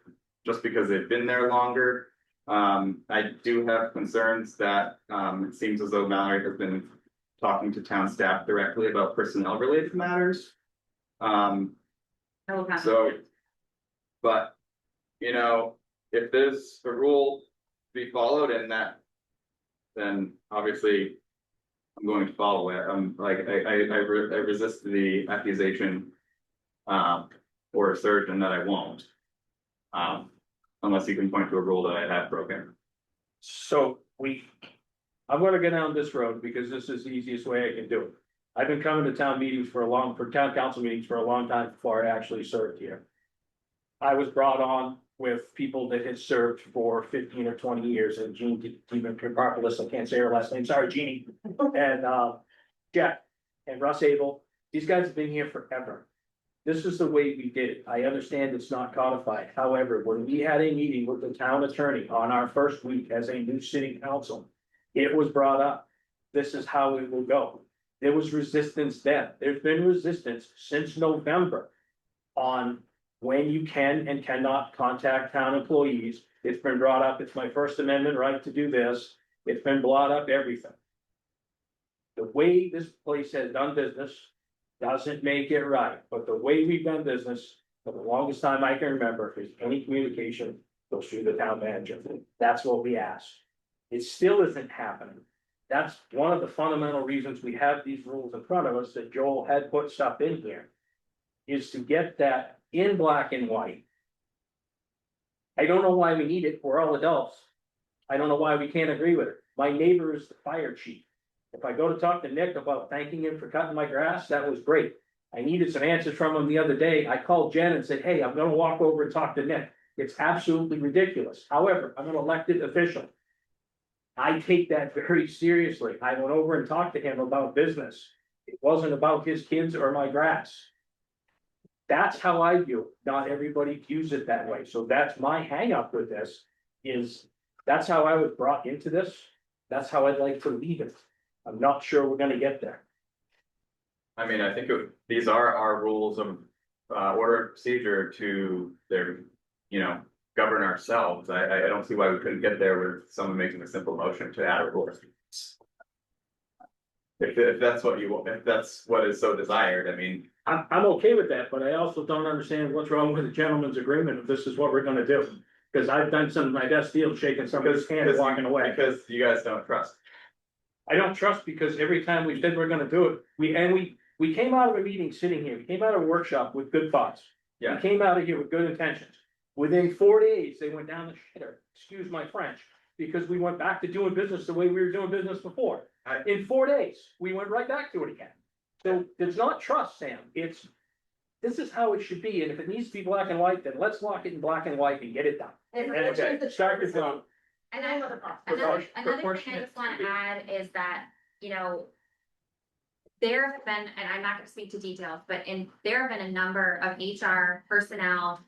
just because they've been there longer. I do have concerns that, it seems as though Mallory has been talking to town staff directly about personnel related matters. So, but, you know, if there's a rule to be followed in that, then obviously I'm going to follow it. I resist the accusation, or assertion that I won't. Unless you can point to a rule that I have broken. So I'm gonna go down this road because this is the easiest way I can do it. I've been coming to town meetings for town council meetings for a long time before I actually served here. I was brought on with people that had served for 15 or 20 years, and Jean Dimopoulos, I can't say her last name, sorry, Jeannie, and Jack and Russ Abel. These guys have been here forever. This is the way we did it. I understand it's not codified. However, when we had a meeting with the town attorney on our first week as a new city council, it was brought up. This is how it will go. There was resistance then. There's been resistance since November on when you can and cannot contact town employees. It's been brought up. It's my First Amendment right to do this. It's been brought up everything. The way this place has done business doesn't make it right, but the way we've done business for the longest time I can remember, if there's any communication, goes through the town manager. That's what we asked. It still isn't happening. That's one of the fundamental reasons we have these rules in front of us that Joel had put stuff in here. Is to get that in black and white. I don't know why we need it. We're all adults. I don't know why we can't agree with it. My neighbor is the fire chief. If I go to talk to Nick about thanking him for cutting my grass, that was great. I needed some answers from him the other day. I called Jen and said, hey, I'm gonna walk over and talk to Nick. It's absolutely ridiculous. However, I'm an elected official. I take that very seriously. I went over and talked to him about business. It wasn't about his kids or my grass. That's how I view it. Not everybody views it that way. So that's my hang up with this is That's how I was brought into this. That's how I'd like to leave it. I'm not sure we're gonna get there. I mean, I think these are our rules of order of procedure to their, govern ourselves. I don't see why we couldn't get there with someone making a simple motion to add a rule. If that's what you want, if that's what is so desired, I mean, I'm okay with that, but I also don't understand what's wrong with a gentleman's agreement if this is what we're gonna do. Cause I've done some of my best deals shaking somebody's hand and walking away. because you guys don't trust. I don't trust because every time we said we're gonna do it, we came out of a meeting sitting here, we came out of a workshop with good thoughts. We Yeah, came out of here with good intentions. Within 4 days, they went down the shitter, excuse my French, because we went back to doing business the way we were doing business before. In 4 days, we went right back to it again. So it's not trust, Sam, this is how it should be, and if it needs to be black and white, then let's lock it in black and white and get it done. Okay, start your thumb. And then another thing I just wanna add is that, there have been, and I'm not gonna speak to details, but there have been a number of HR personnel,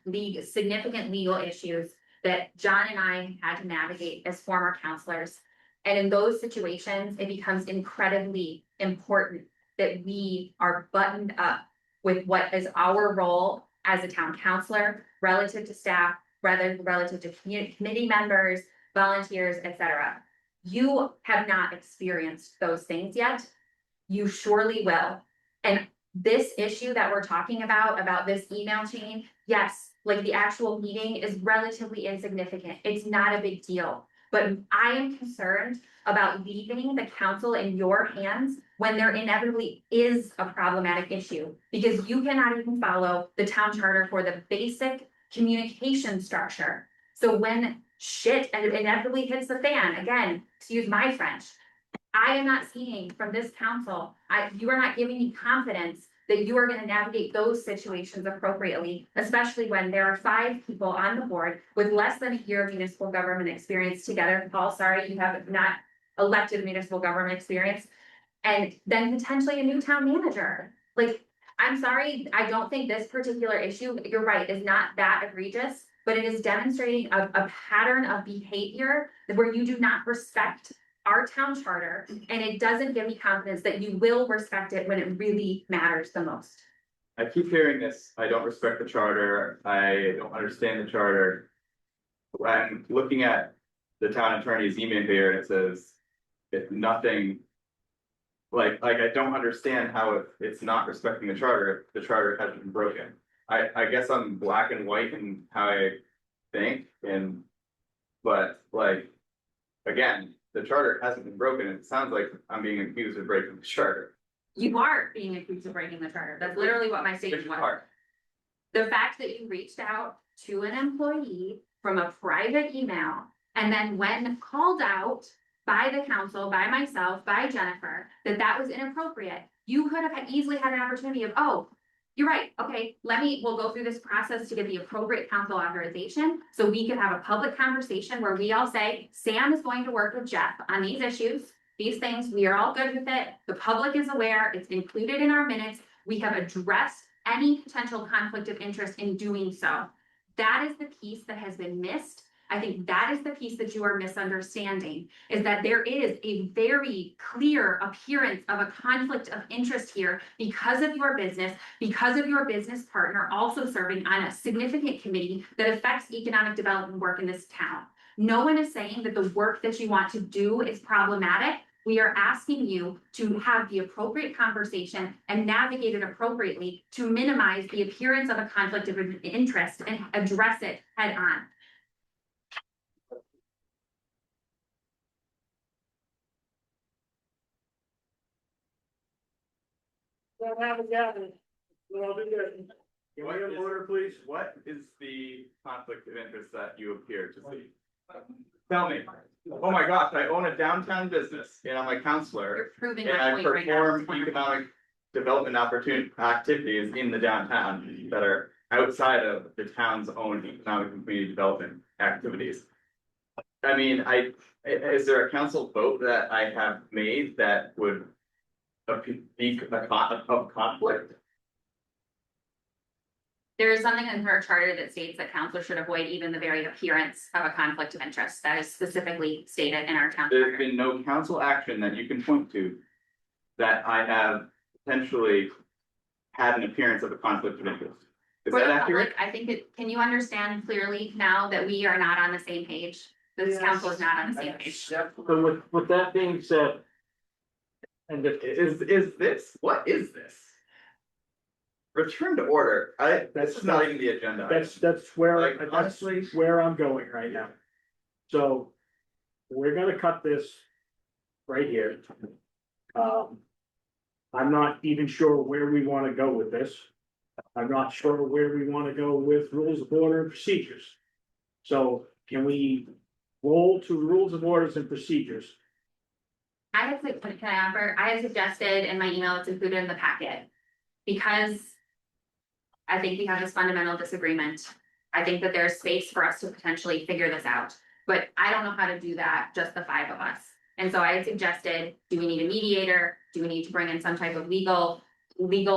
significant legal issues that John and I had to navigate as former counselors. And in those situations, it becomes incredibly important that we are buttoned up with what is our role as a town councilor relative to staff, relative to committee members, volunteers, etc. You have not experienced those things yet. You surely will. And this issue that we're talking about this email chain, yes, like the actual meeting is relatively insignificant. It's not a big deal. But I am concerned about leaving the council in your hands when there inevitably is a problematic issue. Because you cannot even follow the town charter for the basic communication structure. So when shit inevitably hits the fan, again, excuse my French, I am not seeing from this council, you are not giving me confidence that you are gonna navigate those situations appropriately, especially when there are 5 people on the board with less than a year of municipal government experience together. Paul, sorry, you have not elected municipal government experience. And then potentially a new town manager. Like, I'm sorry, I don't think this particular issue, you're right, is not that egregious, but it is demonstrating a pattern of behavior where you do not respect our town charter, and it doesn't give me confidence that you will respect it when it really matters the most. I keep hearing this, I don't respect the charter, I don't understand the charter. I'm looking at the town attorney's email here, and it says, if nothing. Like I don't understand how it's not respecting the charter, if the charter hasn't been broken. I guess I'm black and white in how I think, but like, again, the charter hasn't been broken, it sounds like I'm being accused of breaking the charter. You are being accused of breaking the charter. That's literally what my statement Which was. part? The fact that you reached out to an employee from a private email, and then when called out by the council, by myself, by Jennifer, that was inappropriate. You could have easily had an opportunity of, oh, you're right, okay, we'll go through this process to get the appropriate council authorization. So we could have a public conversation where we all say, Sam is going to work with Jeff on these issues, these things, we are all good with it. The public is aware, it's included in our minutes. We have addressed any potential conflict of interest in doing so. That is the piece that has been missed. I think that is the piece that you are misunderstanding, is that there is a very clear appearance of a conflict of interest here because of your business partner also serving on a significant committee that affects economic development work in this town. No one is saying that the work that you want to do is problematic. We are asking you to have the appropriate conversation and navigate it appropriately to minimize the appearance of a conflict of interest and address it head on. Don't have a gathering. We'll all do this. Give me an order, please. What is the conflict of interest that you appear to see? Tell me. Oh my gosh, I own a downtown business and I'm a counselor. You're proving And my I point right now. perform economic development activities in the downtown that are outside of the town's own economic and community development activities. I mean, is there a council vote that I have made that would be of conflict? There is something in her charter that states that council should avoid even the very appearance of a conflict of interest. That is specifically stated in our town There's charter. been no council action that you can point to that I have potentially had an appearance of a conflict of interest. Is For that the accurate? public, I think can you understand clearly now that we are not on the same page? This council is not on the same page. So with that being said. And if, Is this, what is this? Return to order, this is not even the agenda. that's where, Like, that's honestly. where I'm going right now. So, we're gonna cut this right here. I'm not even sure where we wanna go with this. I'm not sure where we wanna go with rules of order and procedures. So, can we roll to rules of orders and procedures? I had, can I offer, I had suggested in my email, it's included in the packet. Because I think we have this fundamental disagreement. I think that there's space for us to potentially figure this out, but I don't know how to do that, just the five of us. And so I had suggested, do we need a mediator? Do we need to bring in some type of legal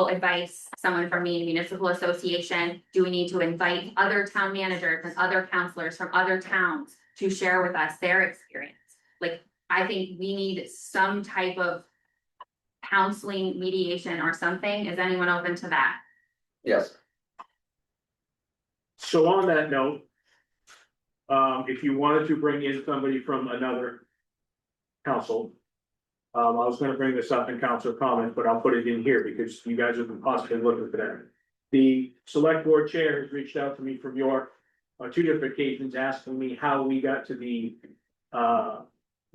advice, someone from the municipal association? Do we need to invite other town managers and other counselors from other towns to share with us their experience? Like, I think we need some type of counseling, mediation or something. Is anyone open to that? Yes, So on that note. If you wanted to bring in somebody from another. Council. I was gonna bring this up in council comment, but I'll put it in here because you guys have been possibly looking for that. The select board chair has reached out to me from York. On two different occasions asking me how we got to the.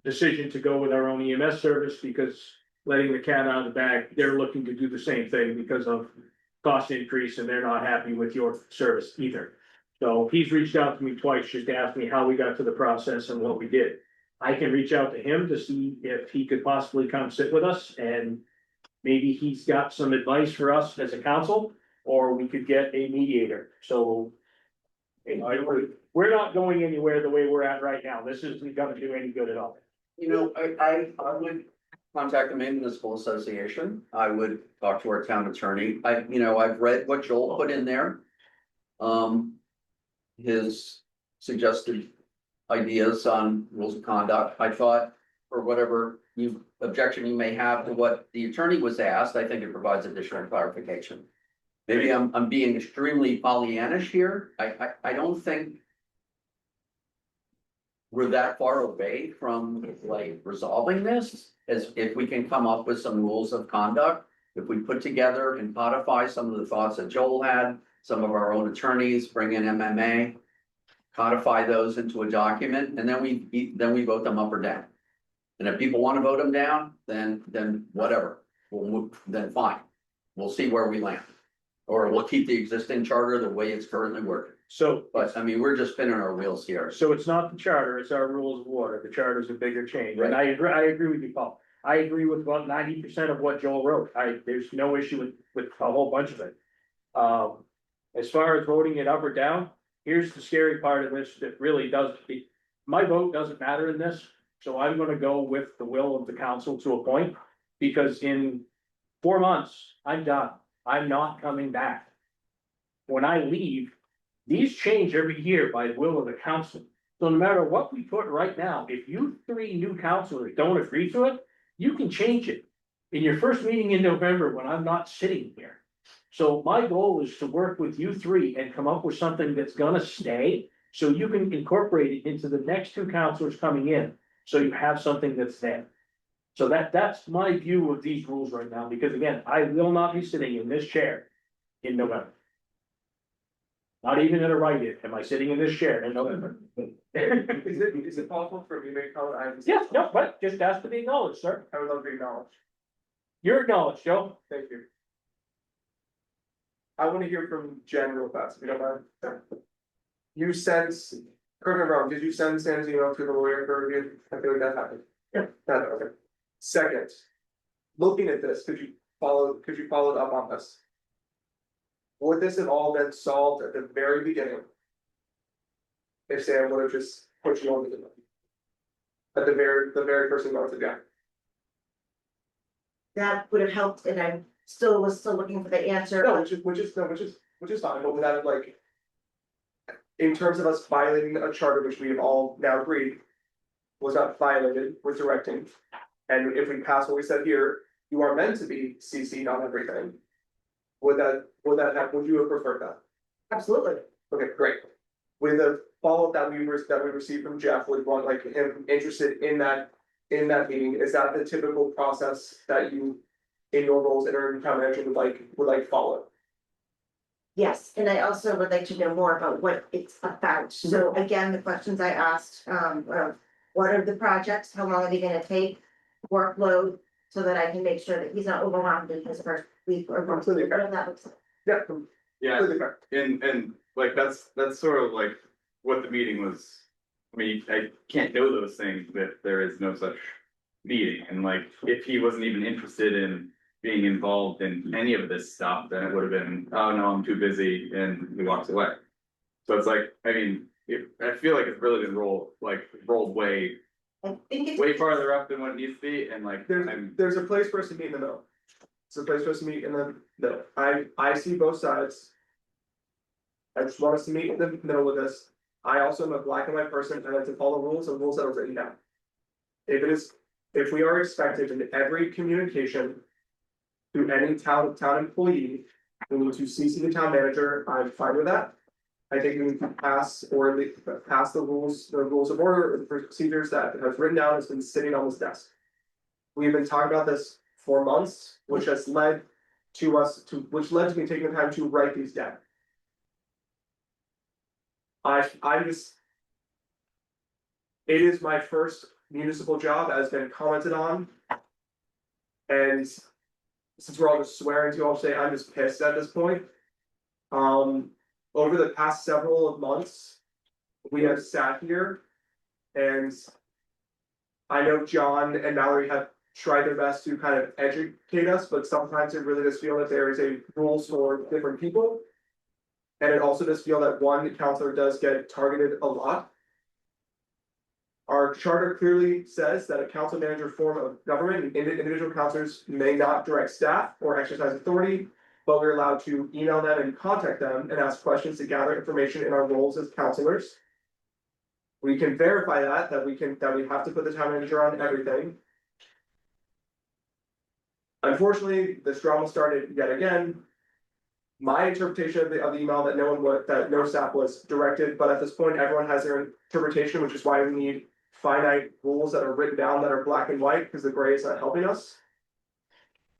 Decision to go with our own EMS service because letting the cat out of the bag, they're looking to do the same thing because of. Cost increase and they're not happy with your service either. So he's reached out to me twice just to ask me how we got to the process and what we did. I can reach out to him to see if he could possibly come sit with us and. Maybe he's got some advice for us as a council, or we could get a mediator, so. We're not going anywhere the way we're at right now. This isn't gonna do any good at all. you know, I would contact the Maine Municipal Association. I would talk to our town attorney. I've read what Joel put in there. His suggested ideas on rules of conduct. I thought, for whatever objection you may have to what the attorney was asked, I think it provides additional clarification. Maybe I'm being extremely Pollyannish here. I don't think we're that far away from like resolving this, as if we can come up with some rules of conduct. If we put together and codify some of the thoughts that Joel had, some of our own attorneys, bring in MMA. Codify those into a document, and then we vote them up or down. And if people want to vote them down, then whatever, we'll move, then fine. We'll see where we land. Or we'll keep the existing charter the way it's currently working. So, But I mean, we're just spinning our wheels here. so it's not the charter, it's our rules of order. The charter is a bigger change, and I agree with you, Paul. I agree with about 90% of what Joel wrote. There's no issue with a whole bunch of it. As far as voting it up or down, here's the scary part of this that really does, my vote doesn't matter in this. So I'm gonna go with the will of the council to a point, because in 4 months, I'm done. I'm not coming back. When I leave, these change every year by the will of the council. So no matter what we put right now, if you 3 new councilors don't agree to it, you can change it in your first meeting in November when I'm not sitting here. So my goal is to work with you 3 and come up with something that's gonna stay, so you can incorporate it into the next 2 councilors coming in, so you have something that's there. So that's my view of these rules right now, because again, I will not be sitting in this chair in November. Not even in a write-in, am I sitting in this chair in November? Is it possible for me to make comment? Yes, no, but just has to be acknowledged, sir. I would love to be acknowledged. You're acknowledged, Joe. Thank you. I want to hear from Jen real fast, if you don't mind. You sent, correct me if I'm wrong, did you send Sam's email to the lawyer for review? I feel like that happened. Yeah. Okay. Second, looking at this, could you follow up on this? Would this have all been solved at the very beginning? If Sam would have just put you on the. At the very first month ago. That would have helped, and I was still looking for the answer. No, which is which is fine, but without like. In terms of us violating a charter, which we have all now agreed. Was not violated, we're directing. And if we pass what we said here, you are meant to be CC'd on everything. Would would you have preferred that? Absolutely. Okay, great. With a follow-up that we received from Jeff, would want like him interested in that meeting, is that the typical process that you? In your roles, interim town manager would like follow? Yes, and I also would like to know more about what it's about. So again, the questions I asked, what are the projects? How long are they gonna take? Workload, so that I can make sure that he's not overwhelmed in his first week or. Completely fair. whatever that looks like. Yeah. Yeah, Completely fair. and like that's sort of like what the meeting was. I mean, I can't know those things if there is no such meeting, and like, if he wasn't even interested in being involved in any of this stuff, then it would have been, oh no, I'm too busy, and he walks away. So it's like, I mean, I feel like it's really been rolled way, I think it's. way farther up than what it needs to be, and like, There's a place for us to meet in the middle. It's a place for us to meet in the middle. I see both sides. I just want us to meet in the middle with this. I also am a black and white person, and I like to follow rules and rules that are written down. If we are expected in every communication. To any town employee, we need to CC the town manager, I'm fine with that. I think we need to pass the rules of order, or the procedures that has written down, has been sitting on this desk. We've been talking about this for months, which has led to me taking the time to write these down. I'm just. It is my first municipal job, as been commented on. And. Since we're all just swearing to, I'll say I'm just pissed at this point. Over the past several months, we have sat here. And. I know John and Mallory have tried their best to kind of educate us, but sometimes it really does feel that there is a rules for different people. And it also does feel that one counselor does get targeted a lot. Our charter clearly says that a council manager form of government, and individual counselors may not direct staff or exercise authority. But we're allowed to email them and contact them and ask questions to gather information in our roles as counselors. We can verify that we have to put the town manager on everything. Unfortunately, this drama started yet again. My interpretation of the email that no staff was directed, but at this point, everyone has their interpretation, which is why we need finite rules that are written down that are black and white, because the gray is not helping us.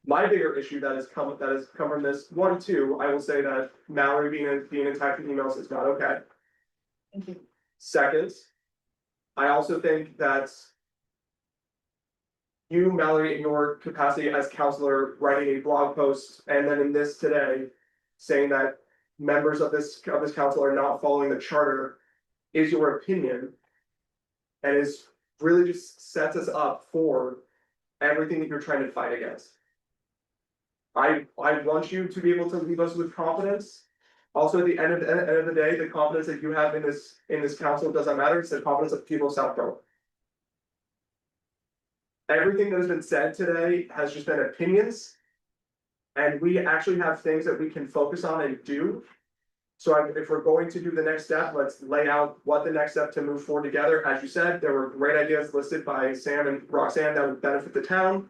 My bigger issue that has come from this, one, two, I will say that Mallory being attacked in emails is not okay. Thank you. Second, I also think that you, Mallory, in your capacity as counselor, writing a blog post, and then in this today, saying that members of this council are not following the charter, is your opinion. And is really just sets us up for everything that you're trying to fight against. I want you to be able to leave us with confidence. Also, at the end of the day, the confidence that you have in this council doesn't matter. It's the confidence of people of South Berwick. Everything that has been said today has just been opinions. And we actually have things that we can focus on and do. So if we're going to do the next step, let's lay out what the next step to move forward together. As you said, there were great ideas listed by Sam and Roxanne that would benefit the town.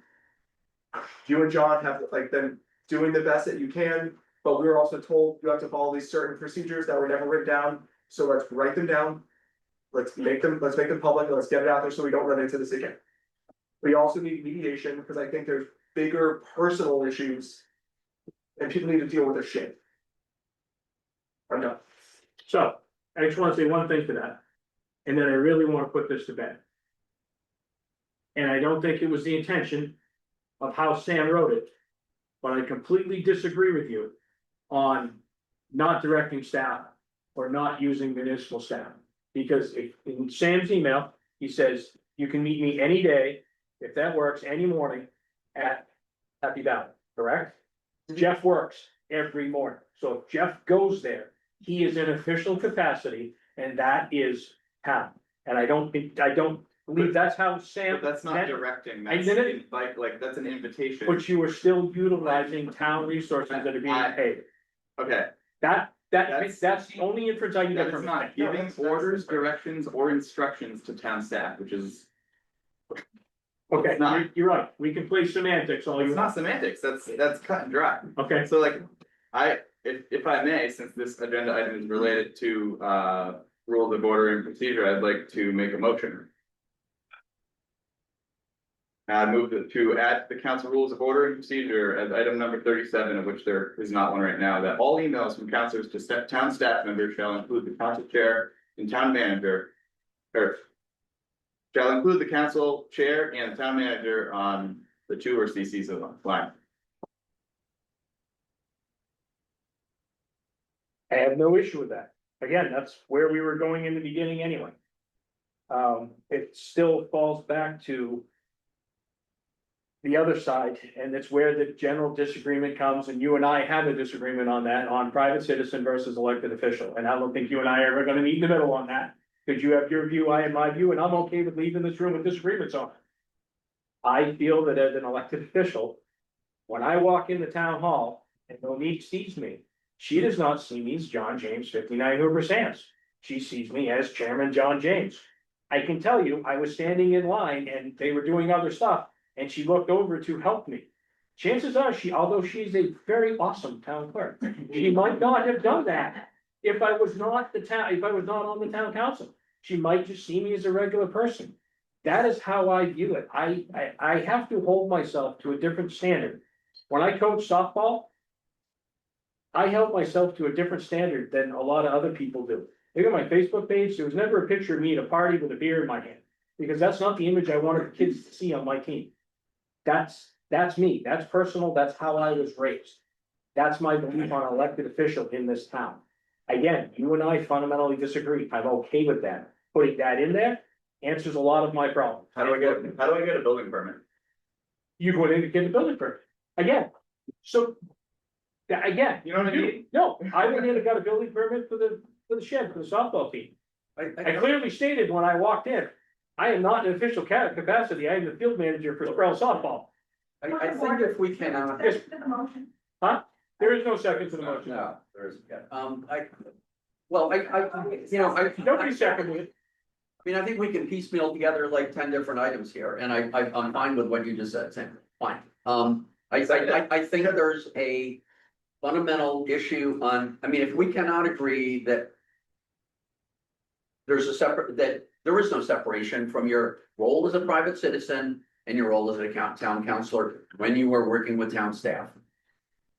You and John have been doing the best that you can, but we were also told you have to follow these certain procedures that were never written down. So let's write them down. Let's make them public. Let's get it out there so we don't run into this again. We also need mediation because I think there's bigger personal issues and people need to deal with their shit. I'm done. So, I just wanna say one thing to that, and then I really wanna put this to bed. And I don't think it was the intention of how Sam wrote it, but I completely disagree with you on not directing staff or not using municipal staff. Because in Sam's email, he says, you can meet me any day, if that works, any morning at Happy Valley, correct? Jeff works every morning, so if Jeff goes there, he is in official capacity, and that is how. And I don't believe that's how Sam. but that's not meant- directing, I that's did it. like, that's an invitation. But you are still utilizing town resources that are being paid. Okay, That's the only inference I can That get is from not it. giving orders, directions, or instructions to town staff, which is, Okay, It's not. you're right, we can play semantics all you it's not want. semantics, that's cut and dry. Okay, So like, if I may, since this agenda item is related to, rules of order and procedure, I'd like to make a motion. I move to add the council rules of order and procedure as item number 37, of which there is not one right now, that all emails from councilors to town staff members shall include the council chair and town manager. Or shall include the council chair and the town manager on the two or CCs of the line. I have no issue with that. Again, that's where we were going in the beginning anyway. It still falls back to the other side, and it's where the general disagreement comes, and you and I have a disagreement on that, on private citizen versus elected official, and I don't think you and I are ever gonna meet in the middle on that. Because you have your view, I have my view, and I'm okay with leaving this room with disagreements on it. I feel that as an elected official, when I walk in the town hall and Monique sees me, she does not see me as John James, 59 Hoover Sands. She sees me as Chairman John James. I can tell you, I was standing in line and they were doing other stuff, and she looked over to help me. Chances are although she's a very awesome town clerk, she might not have done that if I was not on the town council. She might just see me as a regular person. That is how I view it. I have to hold myself to a different standard. When I coach softball, I held myself to a different standard than a lot of other people do. Look at my Facebook page, there was never a picture of me at a party with a beer in my hand, because that's not the image I wanted the kids to see on my team. That's me, that's personal, that's how I was raised. That's my belief on an elected official in this town. Again, you and I fundamentally disagree, I'm okay with that. Putting that in there answers a lot of my problems. How do I get a building permit? You go in and get a building permit, again, so. Again, You know what I mean? no, I went in and got a building permit for the shed, for the softball team. I clearly stated when I walked in, I am not in official capacity, I am the field manager for Sproul softball. I think if we can, Yes. There is no second to the motion. no, there isn't yet. You know, Nobody seconded it. I mean, I think we can piecemeal together like 10 different items here, and I'm fine with what you just said, Sam, fine. I think there's a fundamental issue on, I mean, if we cannot agree that there is no separation from your role as a private citizen and your role as a town councillor when you are working with town staff.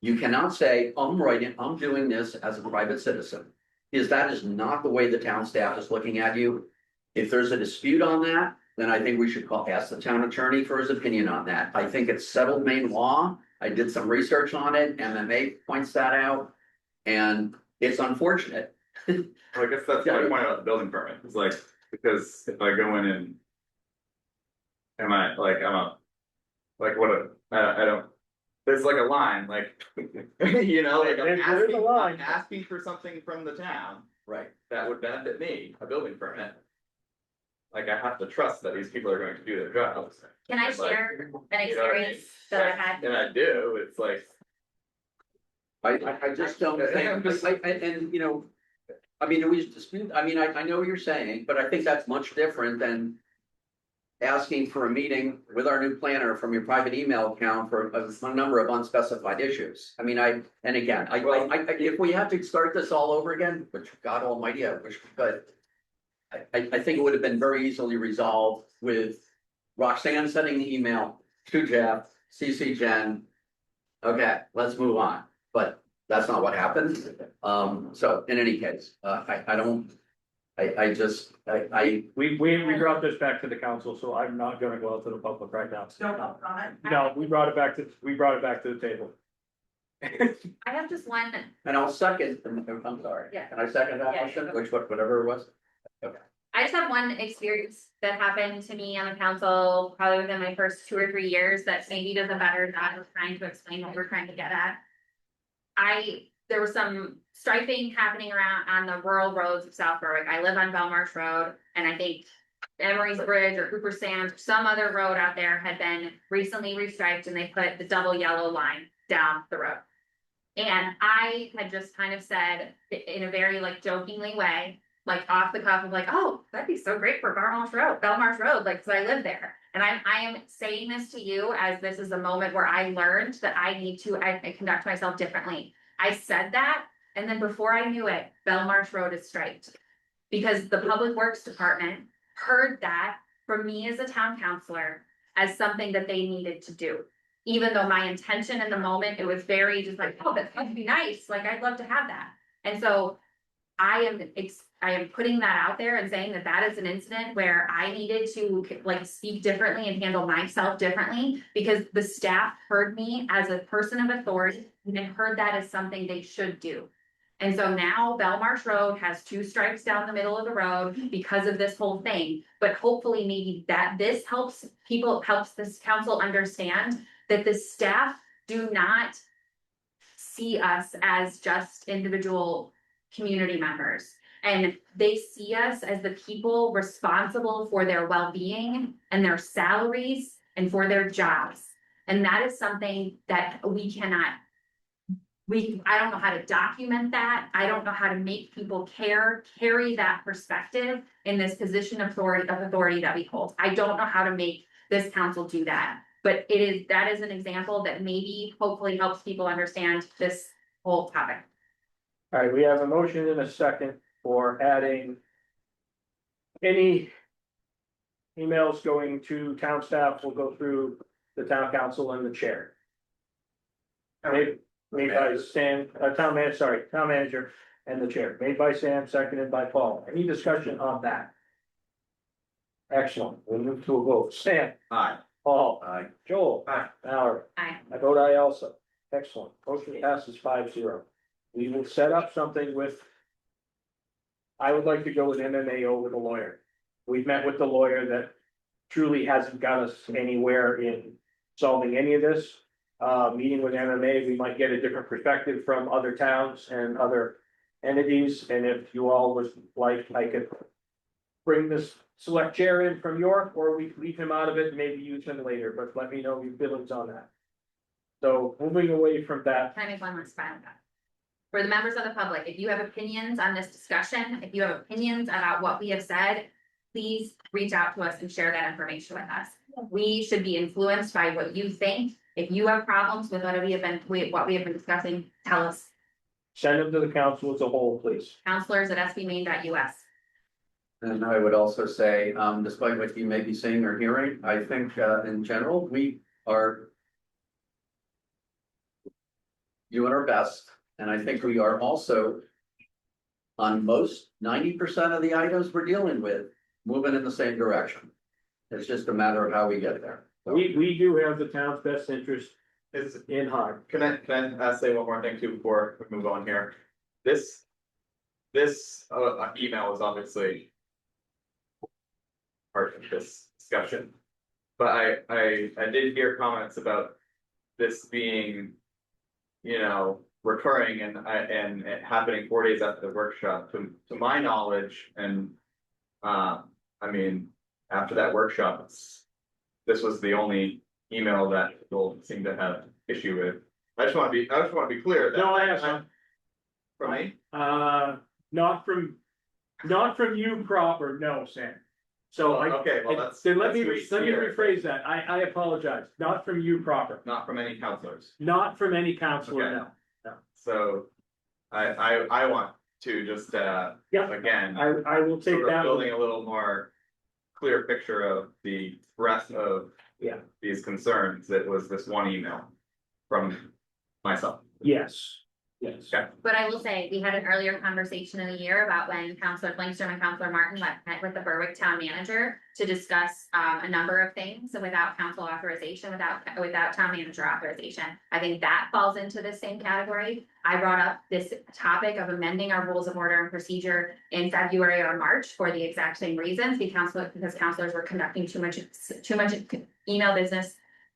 You cannot say, I'm doing this as a private citizen, because that is not the way the town staff is looking at you. If there's a dispute on that, then I think we should ask the town attorney for his opinion on that. I think it's settled Maine law. I did some research on it, MMA points that out, and it's unfortunate. Well, I guess that's my point about the building permit, it's like, because if I go in and. I don't, there's like a line, like, you know, like There is a line. I'm asking for something from the town. Right. That would benefit me, a building permit. Like, I have to trust that these people are going to do their jobs. Can I Like, share an experience that I had? And I do, it's like. I just don't think, and you know, I mean, we dispute, I mean, I know what you're saying, but I think that's much different than. Asking for a meeting with our new planner from your private email account for a number of unspecified issues. I mean, if we have to start this all over again, which God almighty, I wish we could. I think it would have been very easily resolved with Roxanne sending the email to Jeff, CC Jen. Okay, let's move on, but that's not what happened. So in any case, We brought this back to the council, so I'm not gonna go out to the public right now. Don't comment. No, we brought it back to the table. I have just one, And I'll second, I'm sorry. Yeah. Can I second that Yeah. motion, whatever it was? I just have one experience that happened to me on the council, probably within my first 2 or 3 years, that maybe does a better job of trying to explain what we're trying to get at. There was some striping happening around on the rural roads of South Berwick. I live on Belmarsh Road, and I think Emery's Bridge or Cooper Sands, or some other road out there had been recently restriped, and they put the double yellow line down the road. And I had just kind of said in a very like jokingly way, like off the cuff of like, oh, that'd be so great for Belmarsh Road, like, cause I live there. And I am saying this to you as this is a moment where I learned that I conduct myself differently. I said that, and then before I knew it, Belmarsh Road is striped. Because the Public Works Department heard that from me as a town councilor as something that they needed to do. Even though my intention in the moment, it was very just like, oh, that must be nice, like, I'd love to have that. And so I am putting that out there and saying that that is an incident where I needed to like speak differently and handle myself differently. Because the staff heard me as a person of authority and heard that as something they should do. And so now Belmarsh Road has 2 stripes down the middle of the road because of this whole thing. But hopefully maybe that this helps this council understand that the staff do not see us as just individual community members. And they see us as the people responsible for their well-being and their salaries and for their jobs. And that is something that we cannot. I don't know how to document that. I don't know how to make people carry that perspective in this position of authority that we hold. I don't know how to make this council do that. But that is an example that maybe hopefully helps people understand this whole topic. All right, we have a motion and a second for adding any emails going to town staff will go through the town council and the chair. Made by Sam, town manager and the chair, made by Sam, seconded by Paul. Any discussion on that? Excellent, we'll move to a vote. Sam? Aye. Paul? Aye. Joel? Aye. Mallory? Aye. I vote aye also. Excellent, motion passes 5-0. We will set up something with. I would like to go with MMA with a lawyer. We've met with the lawyer that truly hasn't got us anywhere in solving any of this. Meeting with MMA, we might get a different perspective from other towns and other entities, and if you all was like, I could bring this select chair in from York, or we leave him out of it and maybe use him later, but let me know your feelings on that. So moving away from that, Can I make one last final comment? For the members of the public, if you have opinions on this discussion, if you have opinions about what we have said, please reach out to us and share that information with us. We should be influenced by what you think. If you have problems with what we have been discussing, tell us. send them to the council as a whole, please. Counselors@sbmaine.us. And I would also say, despite what you may be seeing or hearing, I think, in general, we are doing our best, and I think we are also on most 90% of the items we're dealing with, moving in the same direction. It's just a matter of how we get there. So- We do have the town's best interest in heart. Can I say one more thing too before we move on here? This email is obviously part of this discussion. But I did hear comments about this being, recurring and it happening 4 days after the workshop. To my knowledge, and after that workshop, this was the only email that people seem to have issue with. I just want to be clear that. No, I have some. From me? Not from you proper, no, Sam. So Okay, well, then let me that's clear. rephrase that. I apologize. Not from you proper, Not from any counselors. not from any counselor, Okay. no. So I want to just Yeah. again, I will take sort of that. building a little more clear picture of the breadth of Yeah. these concerns. It was this one email from myself. Yes, yes. Okay. But I will say, we had an earlier conversation in the year about when Counselor Blankstrom and Counselor Martin met with the Berwick Town Manager to discuss a number of things without council authorization, without town manager authorization. I think that falls into the same category. I brought up this topic of amending our rules of order and procedure in February or March for the exact same reasons, because counselors were conducting too much email business,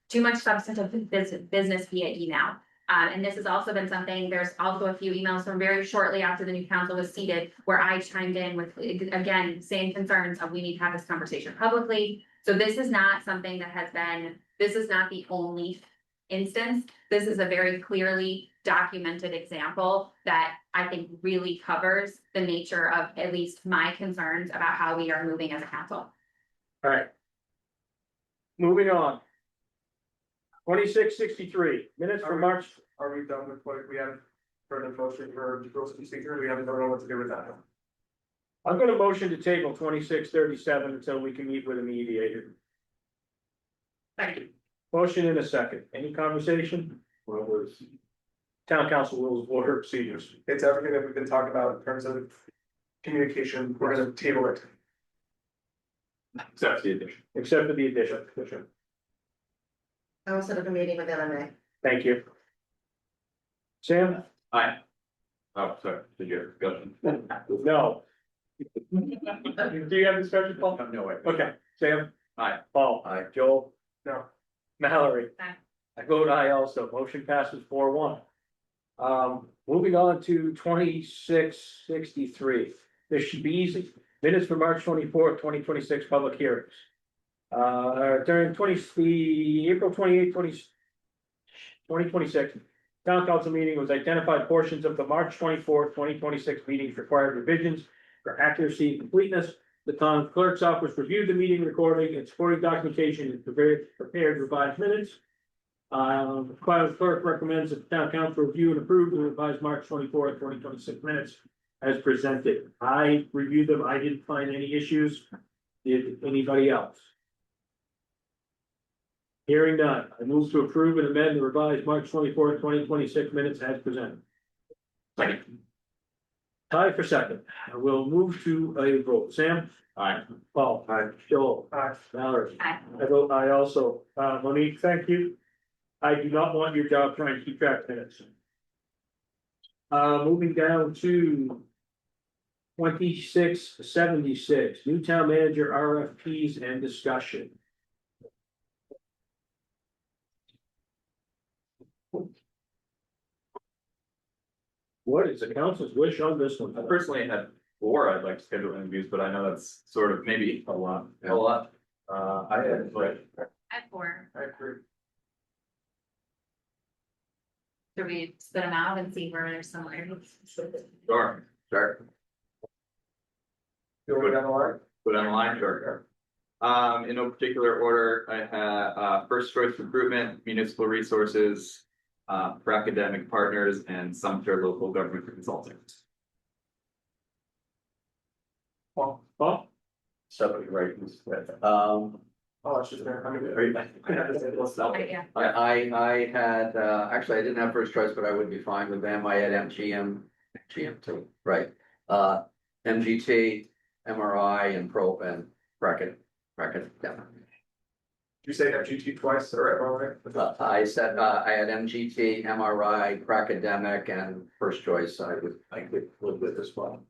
too much substantive business via email. And this has also been something, there's also a few emails from very shortly after the new council was seated, where I chimed in with, again, same concerns of we need to have this conversation publicly. So this is not something that this is not the only instance. This is a very clearly documented example that I think really covers the nature of at least my concerns about how we are moving as a council. All right. Moving on. 2663, minutes for March. Are we done with what we have for the motion for rules of procedure? We haven't known what to do with that. I'm gonna motion to table 2637 until we can meet with a mediator. Thank you. Motion in a second. Any conversation? What was? Town council rules of order procedures. It's everything that we've been talking about in terms of communication. We're gonna table it. Except the addition. Except for the addition. I will set up a meeting with MMA. Thank you. Sam? Aye. Oh, sorry, did you have discussion? No. Do you have discussion, Paul? No way. Okay, Sam? Aye. Paul? Aye. Joel? No. Mallory? Aye. I vote aye also. Motion passes 4-1. Moving on to 2663. This should be easy. Minutes for March 24th, 2026 public hearings. During April 28th, 2026, town council meeting was identified portions of the March 24th, 2026 meetings required revisions for accuracy and completeness. The town clerk's office reviewed the meeting recording and supporting documentation and prepared revised minutes. The clerk recommends that the town council review and approve the revised March 24th, 2026 minutes as presented. I reviewed them. I didn't find any issues. Did anybody else? Hearing none, I move to approve and amend the revised March 24th, 2026 minutes as presented. Second. Tie for second. I will move to a vote. Sam? Aye. Paul? Aye. Joel? Aye. Mallory? Aye. I vote aye also. Monique, thank you. I do not want your job trying to keep track of minutes. Moving down to 2676, new town manager RFPs and discussion. What is the council's wish on this one? I personally had 4 I'd like to schedule interviews, but I know that's sort of maybe a lot. I had like. I have 4. I agree. Do we spit them out and see where there's similarities? Sure. You want to go down the line? Put on the line, sure. In no particular order, I had, first choice recruitment, municipal resources, for academic partners and Sumter local government consulting. Paul? Somebody right. Oh, it's just there. I mean, Yeah. I had, actually, I didn't have first choice, but I would be fine with them. I had MGM too, right? MGT, MRI and bracket, yeah. Did you say FGT twice or MRI? I said, I had MGT, MRI, academic and first choice. I could live with as well.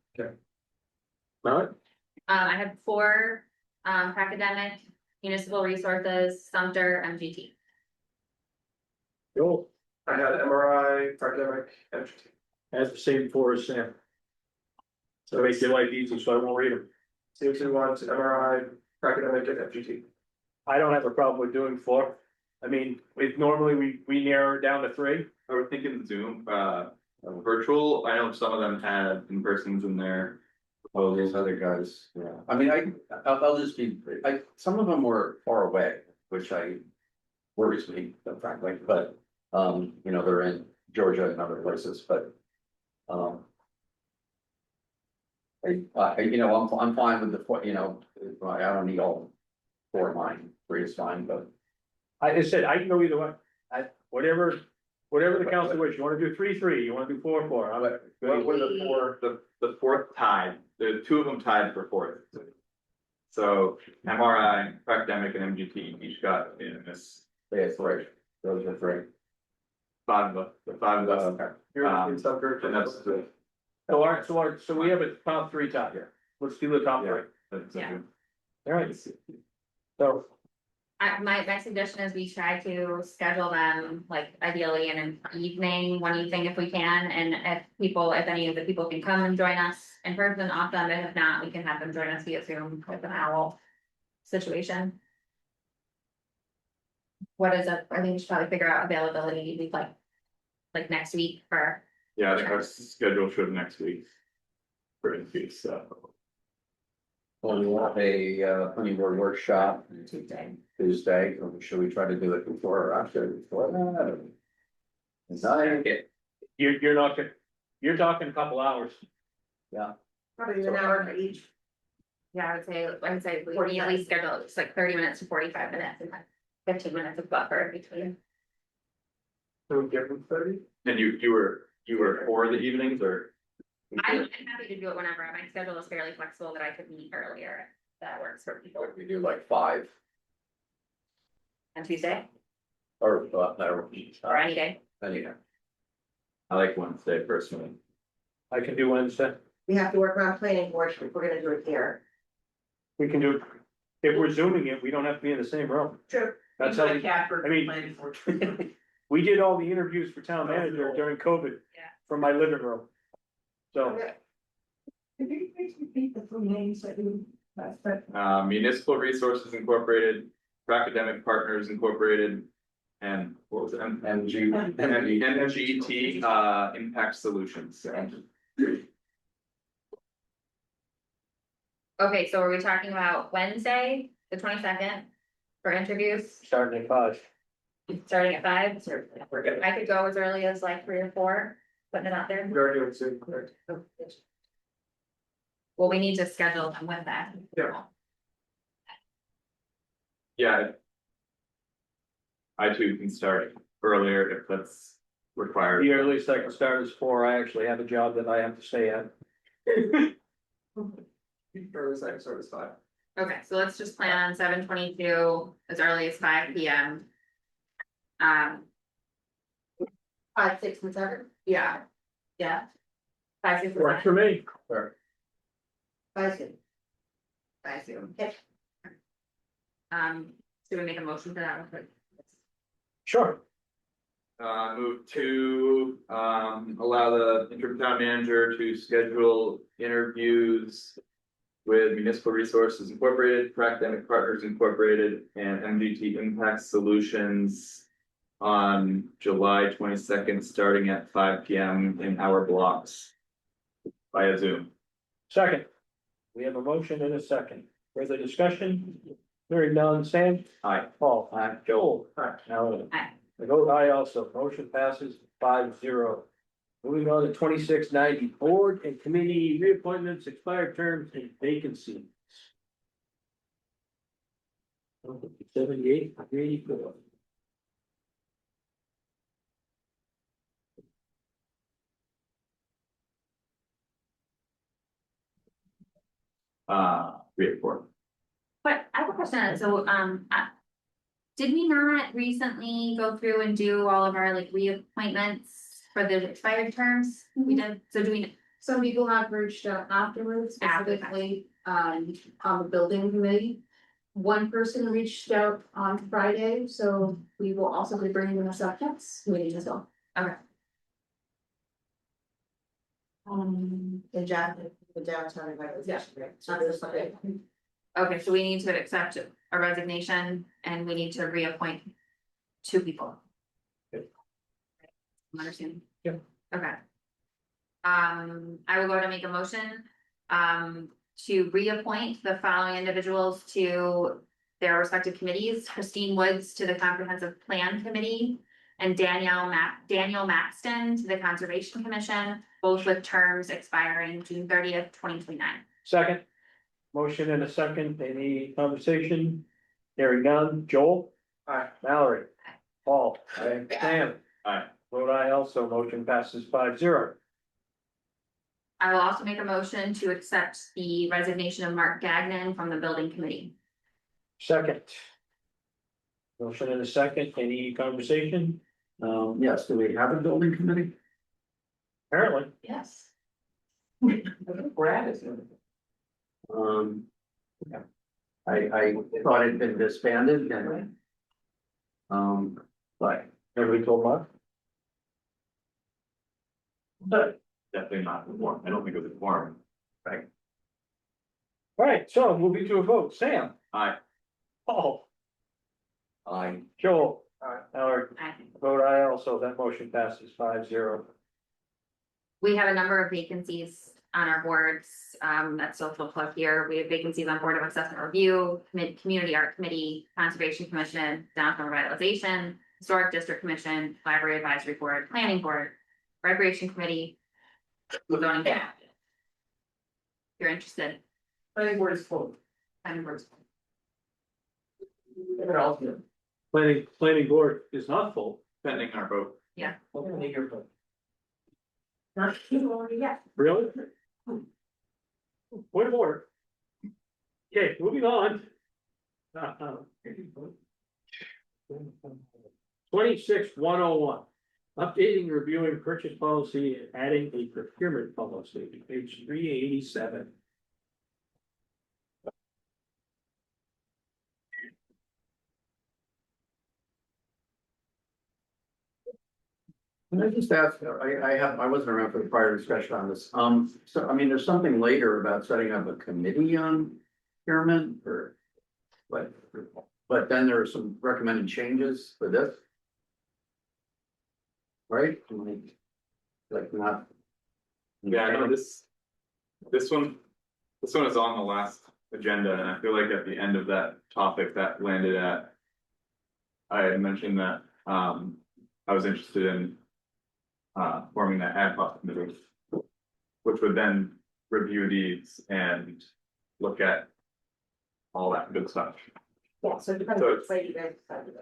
Mallory? I had 4, academic, municipal resources, Sumter, MGT. Joel? I had MRI, academic, FGT. Has the same 4 as Sam. So make your life easy, so I won't read them. Seems to want MRI, academic and FGT. I don't have a problem with doing 4. I mean, normally we narrow it down to 3. I was thinking Zoom, virtual. I know some of them had in-persons in there. Oh, these other guys, yeah. I mean, I'll just be, some of them were far away, which worries me, frankly, but, they're in Georgia and other places, but. I'm fine with I don't need all 4 of mine, 3 is fine, but. I said, I can go either way. Whatever the council wish. You wanna do 3-3, you wanna do 4-4. What were the 4, the 4th tied, the 2 of them tied for 4th. So MRI, academic and MGT each got in this. Yeah, 3, those are 3. 5 of the 5 of us. Okay. You're in Sumter. And that's the. So we have a top 3 tie here. Let's do the top 3. That's Yeah. All right. So My suggestion is we try to schedule them like ideally in an evening, one evening if we can, and if any of the people can come and join us in person, awesome, and if not, we can have them join us via Zoom with an owl situation. What is it? I think we should probably figure out availability, we'd like like next week for, Yeah, I think our schedule showed next week. For interviews, so. Well, we want a planning board workshop Tuesday. Tuesday, or should we try to do it before or after, before that? You're talking a couple hours. Probably an hour for each. Yeah, I would say we at least schedule just like 30 minutes to 45 minutes and like 15 minutes of buffer in between. So different 30? And you were for the evenings or? I'm happy to do it whenever. My schedule is fairly flexible that I could meet earlier. That works for people. We do like 5 On Tuesday or or any day. anyhow. I like Wednesday personally. I can do Wednesday. We have to work around planning board if we're gonna do it here. We can do, if we're zooming it, we don't have to be in the same room. True. That's how, I mean, we did all the interviews for town manager during COVID. Yeah. From my living room. So, Could you please repeat the three names that you, Municipal Resources Incorporated, Academic Partners Incorporated, and what was it? MG. NGT, Impact Solutions. Okay, so are we talking about Wednesday, the 22nd for interviews, starting at 5. starting at 5? I could go as early as like 3 or 4, putting it out there. We're doing Zoom, correct? Well, we need to schedule them with that. Yeah. Yeah. I too can start earlier if that's required. The earliest I can start is 4. I actually have a job that I have to stay at. Early second start is 5. Okay, so let's just plan on 7:22 as early as 5 p.m. 5, 6, and 7. Yeah. 5, 6, Works for me. 5, 6. 5 Zoom. Okay. Should we make a motion for that one quick? Sure. Move to, allow the interim town manager to schedule interviews with Municipal Resources Incorporated, Academic Partners Incorporated, and MDT Impact Solutions on July 22nd, starting at 5 p.m. in hour blocks via Zoom. Second. We have a motion and a second. Further discussion? Hearing none, Sam? Aye. Paul? Aye. Joel? Aye. Alan? Aye. I vote aye also. Motion passes 5-0. Moving on to 2690, board and committee reappointments, expired terms and vacancies. 78, 84. Report. But I have a question, so, did we not recently go through and do all of our like reappointments for the expired terms? We did, so do we, Some people have reached out afterwards, specifically, on the building committee. One person reached out on Friday, so we will also be bringing this up next meeting as well. The downtown revitalization. Grant. So there's something. okay, so we need to accept a resignation and we need to reappoint 2 people. Yep. I'm understanding. Yep. Okay. I will go to make a motion, to reappoint the following individuals to their respective committees: Christine Woods to the Comprehensive Plan Committee and Daniel Maxton to the Conservation Commission, both with terms expiring June 30th, 2029. Second. Motion and a second. Any conversation? Hearing none. Joel? Aye. Mallory? Paul? Aye. Sam? Aye. Vote aye also. Motion passes 5-0. I will also make a motion to accept the resignation of Mark Gagnon from the Building Committee. Second. Motion and a second. Any conversation? Yes, do we have a building committee? Apparently. Yes. Brad is in it. Yeah. I thought it'd been disbanded and. But Everybody told Mark? But definitely not the form. I don't think it was a form. All right, so moving to a vote. Sam? Aye. Paul? I, Joel? Howard, Aye. vote aye also, that motion passes 5-0. We have a number of vacancies on our boards, that's social plug here. We have vacancies on Board of Assessment Review, Community Art Committee, Conservation Commission, Downtown Revitalization, Historic District Commission, Library Advisory Board, Planning Board, Recreation Committee, zoning. Board. If you're interested, Planning board is full. planning boards. Planning board is not full. Pending our vote. Not yet. Really? Point of order. Okay, moving on. 26-101. Updating, reviewing purchase policy, and adding a procurement policy, page 387. Can I just ask, I wasn't around for the prior discussion on this, so I mean, there's something later about setting up a committee on procurement or. But then there are some recommended changes for this. Right? Like not. Yeah, I know this one is on the last agenda, and I feel like at the end of that topic that landed at. I had mentioned that, I was interested in. Forming that ad hoc committee. Which would then review these and look at. All that good stuff. Yeah, so it depends on which way you guys decide to go.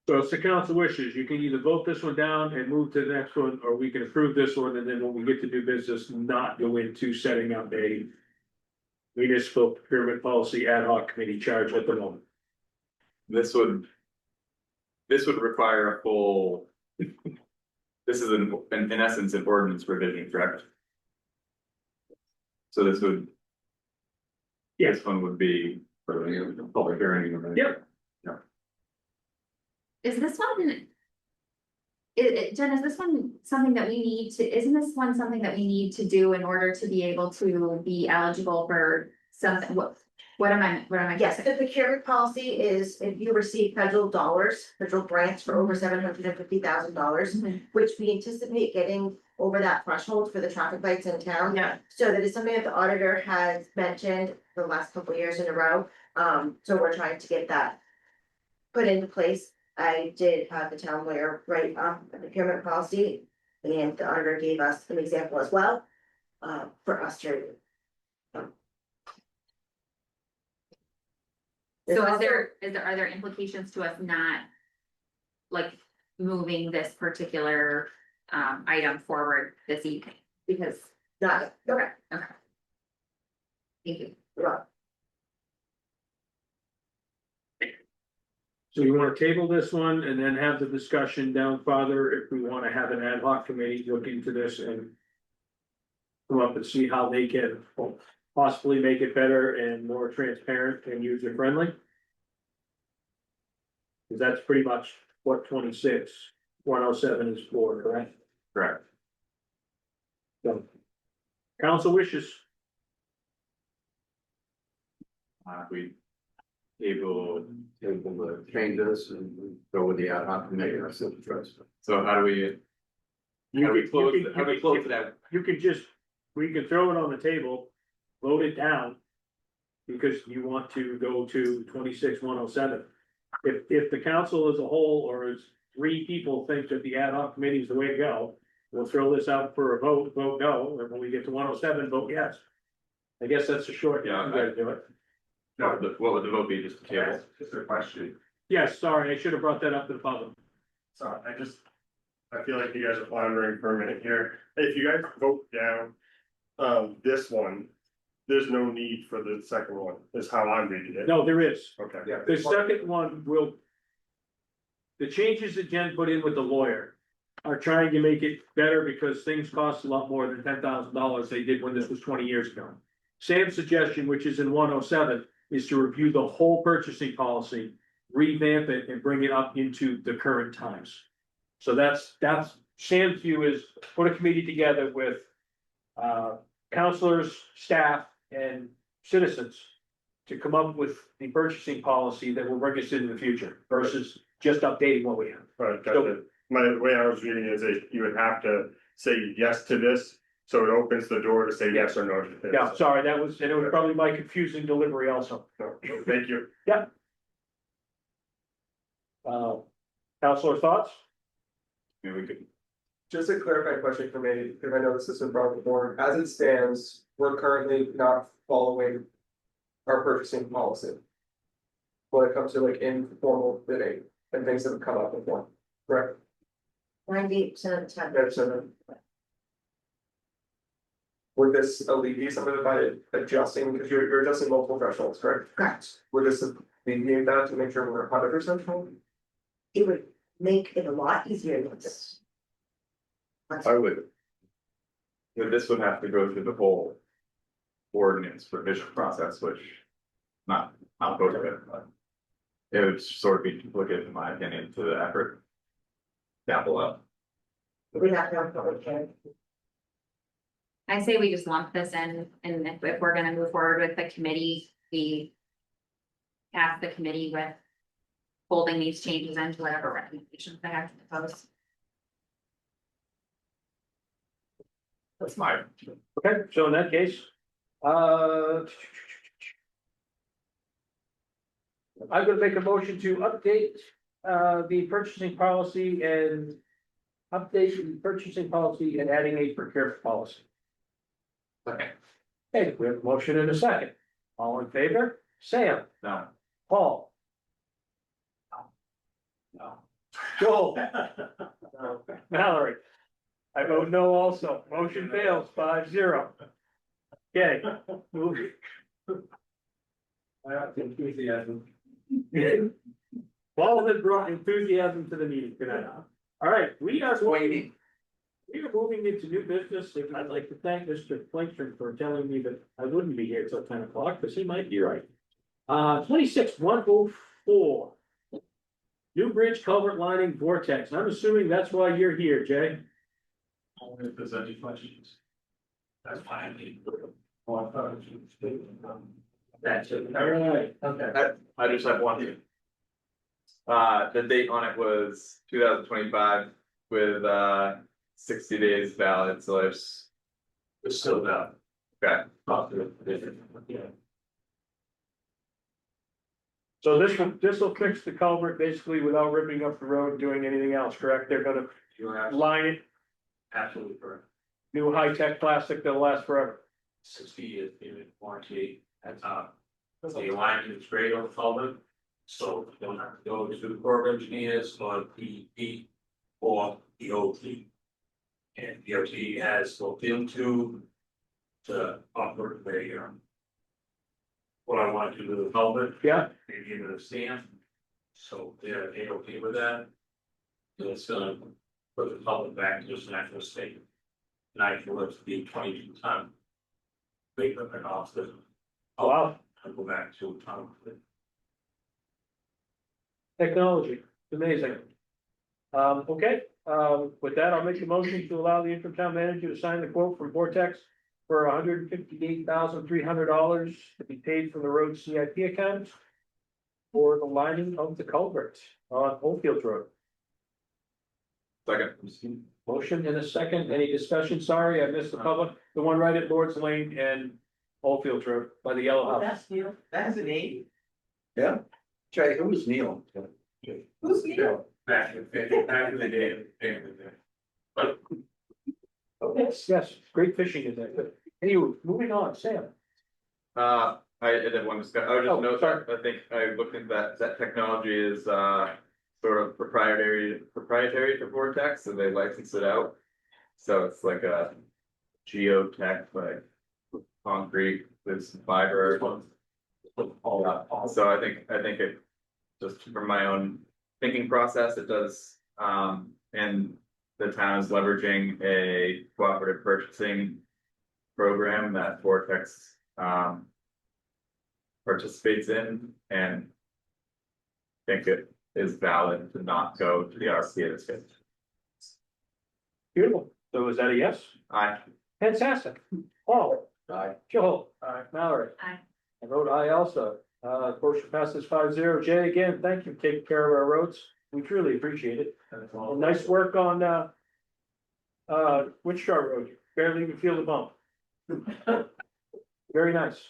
So it's the council wishes, you can either vote this one down and move to the next one, or we can approve this one, and then when we get to do business, not go into setting up a. Municipal procurement policy ad hoc committee charge at the moment. This would require a full. This is in essence, an ordinance revision, correct? So this would. Yes. This one would be for the public hearing. or- Yep. Is this one? Jen, is this one something that we need to, isn't this one something that we need to do in order to be able to be eligible for something, what am I? Yes, the procurement policy is if you receive federal dollars, federal grants for over $750,000. Mhm. Which we anticipate getting over that threshold for the traffic lights in town. Yeah. So that is something that the auditor has mentioned the last couple of years in a row. So we're trying to get that put into place. I did have the town lawyer write up the procurement policy, and the auditor gave us an example as well, for us to. So are there implications to us not? Like moving this particular item forward this evening, because. Not, okay, Okay. Thank you. right. So you wanna table this one and then have the discussion down farther if we wanna have an ad hoc committee look into this and. Come up and see how they can possibly make it better and more transparent and user friendly. Cause that's pretty much what 26-107 is for, correct? Correct. So. Council wishes. We able, Able to change this and go with the ad hoc committee, that's the choice. so how do we? How do we close it out? You could just, we could throw it on the table, vote it down. Because you want to go to 26-107. If the council as a whole, or as 3 people think that the ad hoc committee is the way to go. We'll throw this out for a vote no, and when we get to 107, vote yes. I guess that's a short, you Yeah, gotta do it. No, what would the vote be, just a table? Just a question. Yes, sorry, I should have brought that up to the public. So I feel like you guys are floundering for a minute here. If you guys vote down, this one, there's no need for the second one, is how I'm reading it. No, there is. Okay. The second one will. The changes that Jen put in with the lawyer are trying to make it better because things cost a lot more than $10,000 they did when this was 20 years ago. Sam's suggestion, which is in 107, is to review the whole purchasing policy, revamp it and bring it up into the current times. So that's Sam's view is put a committee together with counselors, staff and citizens to come up with the purchasing policy that will bring us into the future versus just updating what we have. Right, gotcha. The way I was reading is that you would have to say yes to this, so it opens the door to say yes or no to this. Yeah, sorry, that was, and it was probably my confusing delivery also. No, thank you. Counselor thoughts? Maybe we could, Just a clarifying question for me, because I know this has been brought before, as it stands, we're currently not following our purchasing policy. When it comes to like informal bidding and things that have come up before, correct? 98% of the time. That's would this alleviate some of it by adjusting, because you're adjusting multiple thresholds, correct? Correct. Would this alleviate that to make sure we're 100% home? It would make it a lot easier than this. I would. This would have to go through the whole ordinance revision process, which not both of it, but. It would sort of be duplicate, in my opinion, to the effort. Down below. We have to have public hearing. I say we just lump this in, and if we're gonna move forward with the committee, we. Ask the committee with. Holding these changes into whatever recommendations they have to propose. That's my. Okay, so in that case, I'm gonna make a motion to update, the purchasing policy and. Update the purchasing policy and adding a procurement policy. Okay. Okay, we have a motion and a second. All in favor? Sam, No. Paul, No. Joel, Mallory. I vote no also. Motion fails 5-0. Okay. moving- Enthusiasm. Paul has brought enthusiasm to the meeting tonight. All right, we are moving into new business. And I'd like to thank Mr. Flinkstrom for telling me that I wouldn't be here till 10 o'clock, because he might be right. 26-104. New bridge culvert lining vortex. I'm assuming that's why you're here, Jay. Only if there's any questions. That's why I need. That's it. All right. Okay. I just have one thing. The date on it was 2025 with 60 days valid, so it's still valid. Okay. So this will fix the culvert basically without ripping up the road, and doing anything else, correct? They're gonna line it, Absolutely correct. new high-tech plastic that'll last forever. 60 years in warranty at the alignment is great on the culvert. So you don't have to go to the Corps of Engineers or DEP or the OT. And the OT has looked into to offer what I want to do to the culvert. Yeah. They give it a stamp. So they're okay with that. And it's gonna put the culvert back to its natural state. And I feel it to be 22-ton. Big and off the. Oh, wow. I'll go back to a ton. Technology, it's amazing. Okay, with that, I'll make a motion to allow the interim town manager to sign the quote from Vortex for $158,300 to be paid from the road CIP account for the lining of the culvert on Oldfield Road. Second. Motion in a second. Any discussion? Sorry, I missed the public. The one right at Lord's Lane and Oldfield Road by the yellow house. That's new, that's an eight. Yeah. Jay, who was Neil? Who's new? Back in the day. Yes, great fishing is that good. Anyway, moving on, Sam. I did one discuss, I would Oh, just note sorry. that I think I looked into that technology is sort of proprietary to Vortex, so they license it out. So it's like a geotech, like concrete with some fiber. All that, so I think it, just from my own thinking process, it does, and the town is leveraging a cooperative purchasing program that Vortex, participates in, and think it is valid to not go to the RFP at this stage. Beautiful. So is that a yes? Aye. Fantastic. Paul, Aye. Joel, Mallory. Aye. I vote aye. aye also. Motion passes 5-0. Jay, again, thank you for taking care of our roads. We truly appreciate it. And nice work on, Winchester Road. Barely even feel the bump. Very nice.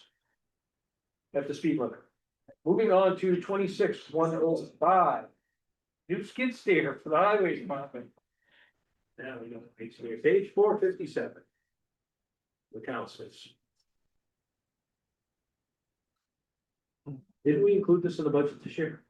At the speed limit. Moving on to 26-105. New skid steer for the highway department. Now we go to page 457. The councils. Did we include this in the budget this year?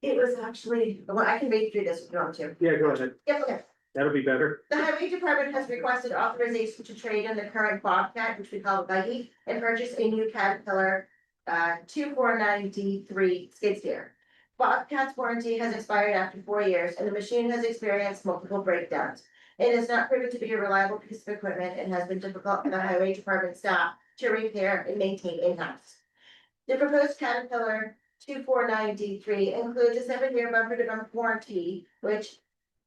It was actually, well, I can read through this if you want to. Yeah, go ahead. Yep, okay. That'll be better. The highway department has requested authorization to trade in the current Bobcat, which we call a buggy, and purchase a new Caterpillar 249D3 skid steer. Bobcat's warranty has expired after 4 years, and the machine has experienced multiple breakdowns. It is not proven to be a reliable piece of equipment and has been difficult for the highway department staff to repair and maintain in-house. The proposed Caterpillar 249D3 includes a 7-year bumper-to-bumper warranty, which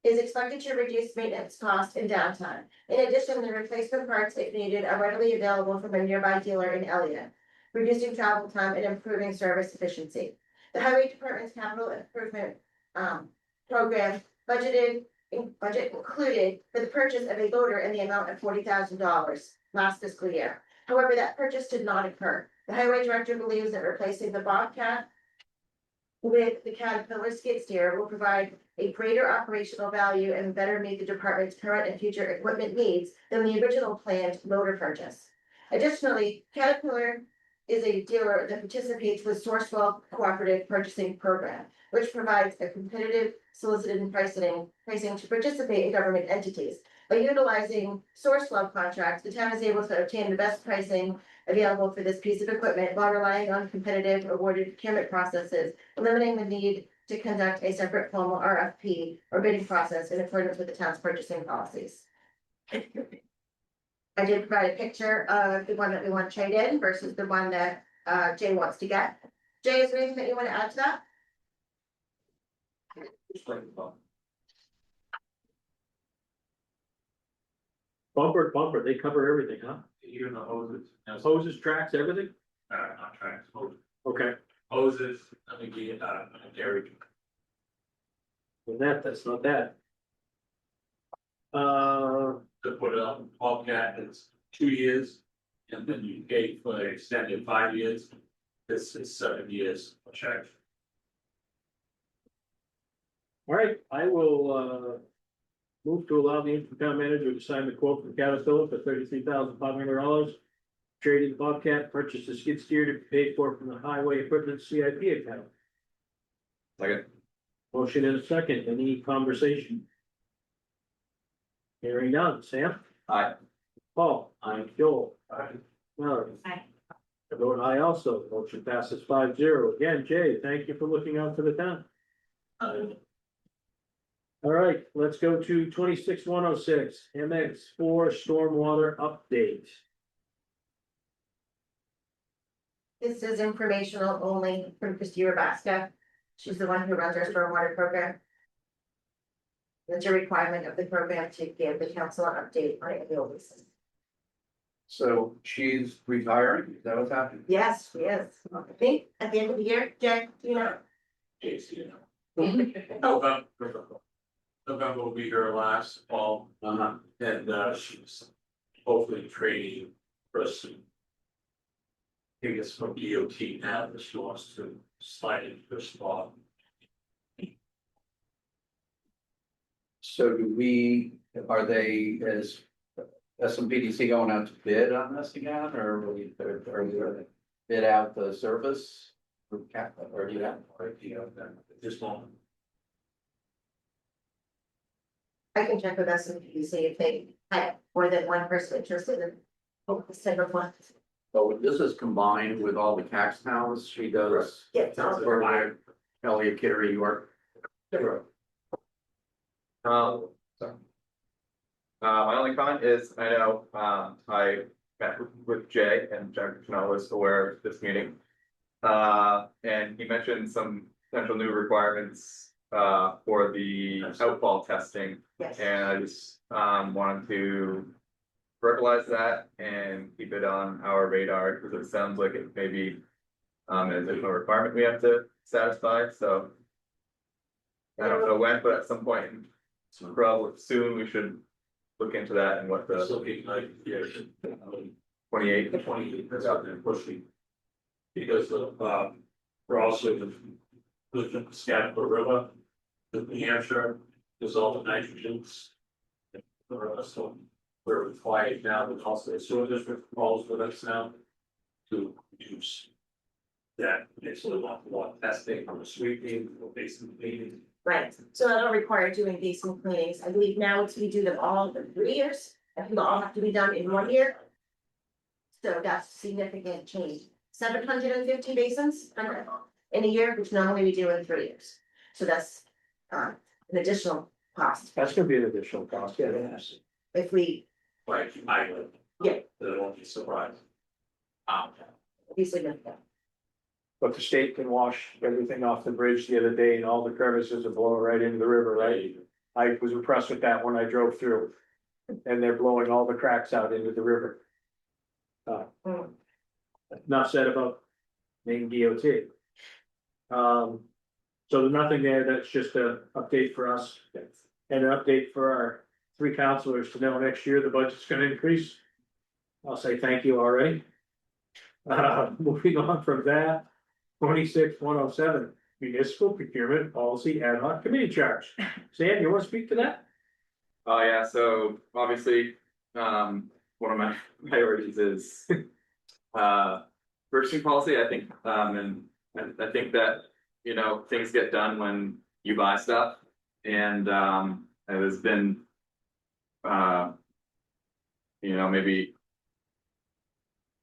is expected to reduce maintenance costs and downtime. In addition, the replacement parts, if needed, are readily available from a nearby dealer in Elliott, reducing travel time and improving service efficiency. The highway department's capital improvement program budget included for the purchase of a loader in the amount of $40,000 last fiscal year. However, that purchase did not occur. The highway director believes that replacing the Bobcat with the Caterpillar skid steer will provide a greater operational value and better meet the department's current and future equipment needs than the original planned loader purchase. Additionally, Caterpillar is a dealer that participates with Sourcewell Cooperative Purchasing Program, which provides a competitive solicited pricing to participate in government entities. By utilizing Sourcewell contracts, the town is able to obtain the best pricing available for this piece of equipment while relying on competitive awarded procurement processes, limiting the need to conduct a separate formal RFP or bidding process in accordance with the town's purchasing policies. I did provide a picture of the one that we want to trade in versus the one that Jay wants to get. Jay, is there anything that you want to add to that? Bumper to bumper, they cover everything, huh? Even the hoses. Hoses, tracks, everything? Not tracks, hoses. Okay, Hoses, I think dairy. with that's not bad. To put it on Bobcat, it's 2 years. And then you pay for extended 5 years. This is 7 years. Check. All right, I will, move to allow the interim town manager to sign the quote from Caterpillar for $33,500. Trading Bobcat, purchase the skid steer to be paid for from the highway equipment CIP account. Second. Motion in a second, any conversation? Hearing none, Sam? Aye. Paul? Aye. Joel? Aye. Mallory? Aye. I vote aye also, motion passes 5-0. Again, Jay, thank you for looking out for the town. All right, let's go to 26-106, MX4 stormwater update. This is informational only from Christy Rabaska. She's the one who runs our stormwater program. It's a requirement of the program to give the council an update on annual basis. So she's retiring, is that what's happening? Yes, she is. I think at the end of the year, Jack, you know. November will be her last fall, and she's hopefully training person. I think it's from DOT now, that she wants to slide into her spot. So are they, is SMPDC going out to bid on this again, or are we gonna bid out the service? Or do you have? At this moment. I can check with SMPDC if they had more than one person interested in. The second one. But this is combined with all the tax towns she does. Yeah. For Elliott, Kittery, York. My only comment is, I know, I met with Jay and Jack Chanel was aware of this meeting. And he mentioned some potential new requirements, for the outfall testing. Yes. And I just, wanted to verbalize that and keep it on our radar, because it sounds like it may be an additional requirement we have to satisfy, so. I don't know when, but at some point, probably soon, we should look into that and what It's the looking like, yeah, 28th. the 28th, that's out there pushing. Because of, we're also the Scottsboro River, the New Hampshire, there's all the nitrogens. So we're required now, but also the sewer district calls with us now to reduce that, it's a lot testing from the sweeping, or basically cleaning. Right, so that'll require doing decent cleanings. I believe now it's we do them all in 3 years, and they all have to be done in 1 year. So that's significant change. 750 basins in a year, which normally we do in 3 years. So that's an additional cost That's gonna be an additional cost, yeah, yes. if we, Like I would. Yeah. That won't be surprised. be significant. But the state can wash everything off the bridge the other day and all the crevices are blowing right into the river, right? I was impressed with that when I drove through. And they're blowing all the cracks out into the river. Mm. Enough said about Maine DOT. So there's nothing there, that's just a update for us. And an update for our 3 counselors to know next year the budget's gonna increase. I'll say thank you already. Moving on from that, 26-107 municipal procurement policy ad hoc committee charge. Sam, you wanna speak to that? Oh, yeah, so obviously, one of my priorities is purchasing policy, I think, and I think that, you know, things get done when you buy stuff. And it has been you know, maybe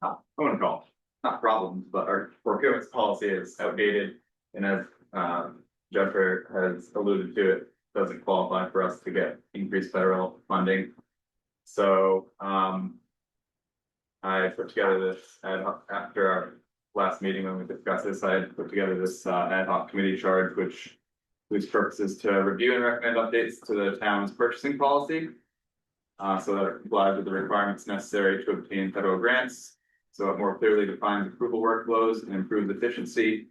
I wouldn't call it, not problems, but our procurement policy is outdated. And as Jennifer has alluded to, it doesn't qualify for us to get increased federal funding. So I put together this ad hoc, after our last meeting when we discussed this, I had put together this ad hoc committee charge, whose purpose is to review and recommend updates to the town's purchasing policy. So that it complies with the requirements necessary to obtain federal grants. So it more clearly defines approval workflows and improves efficiency.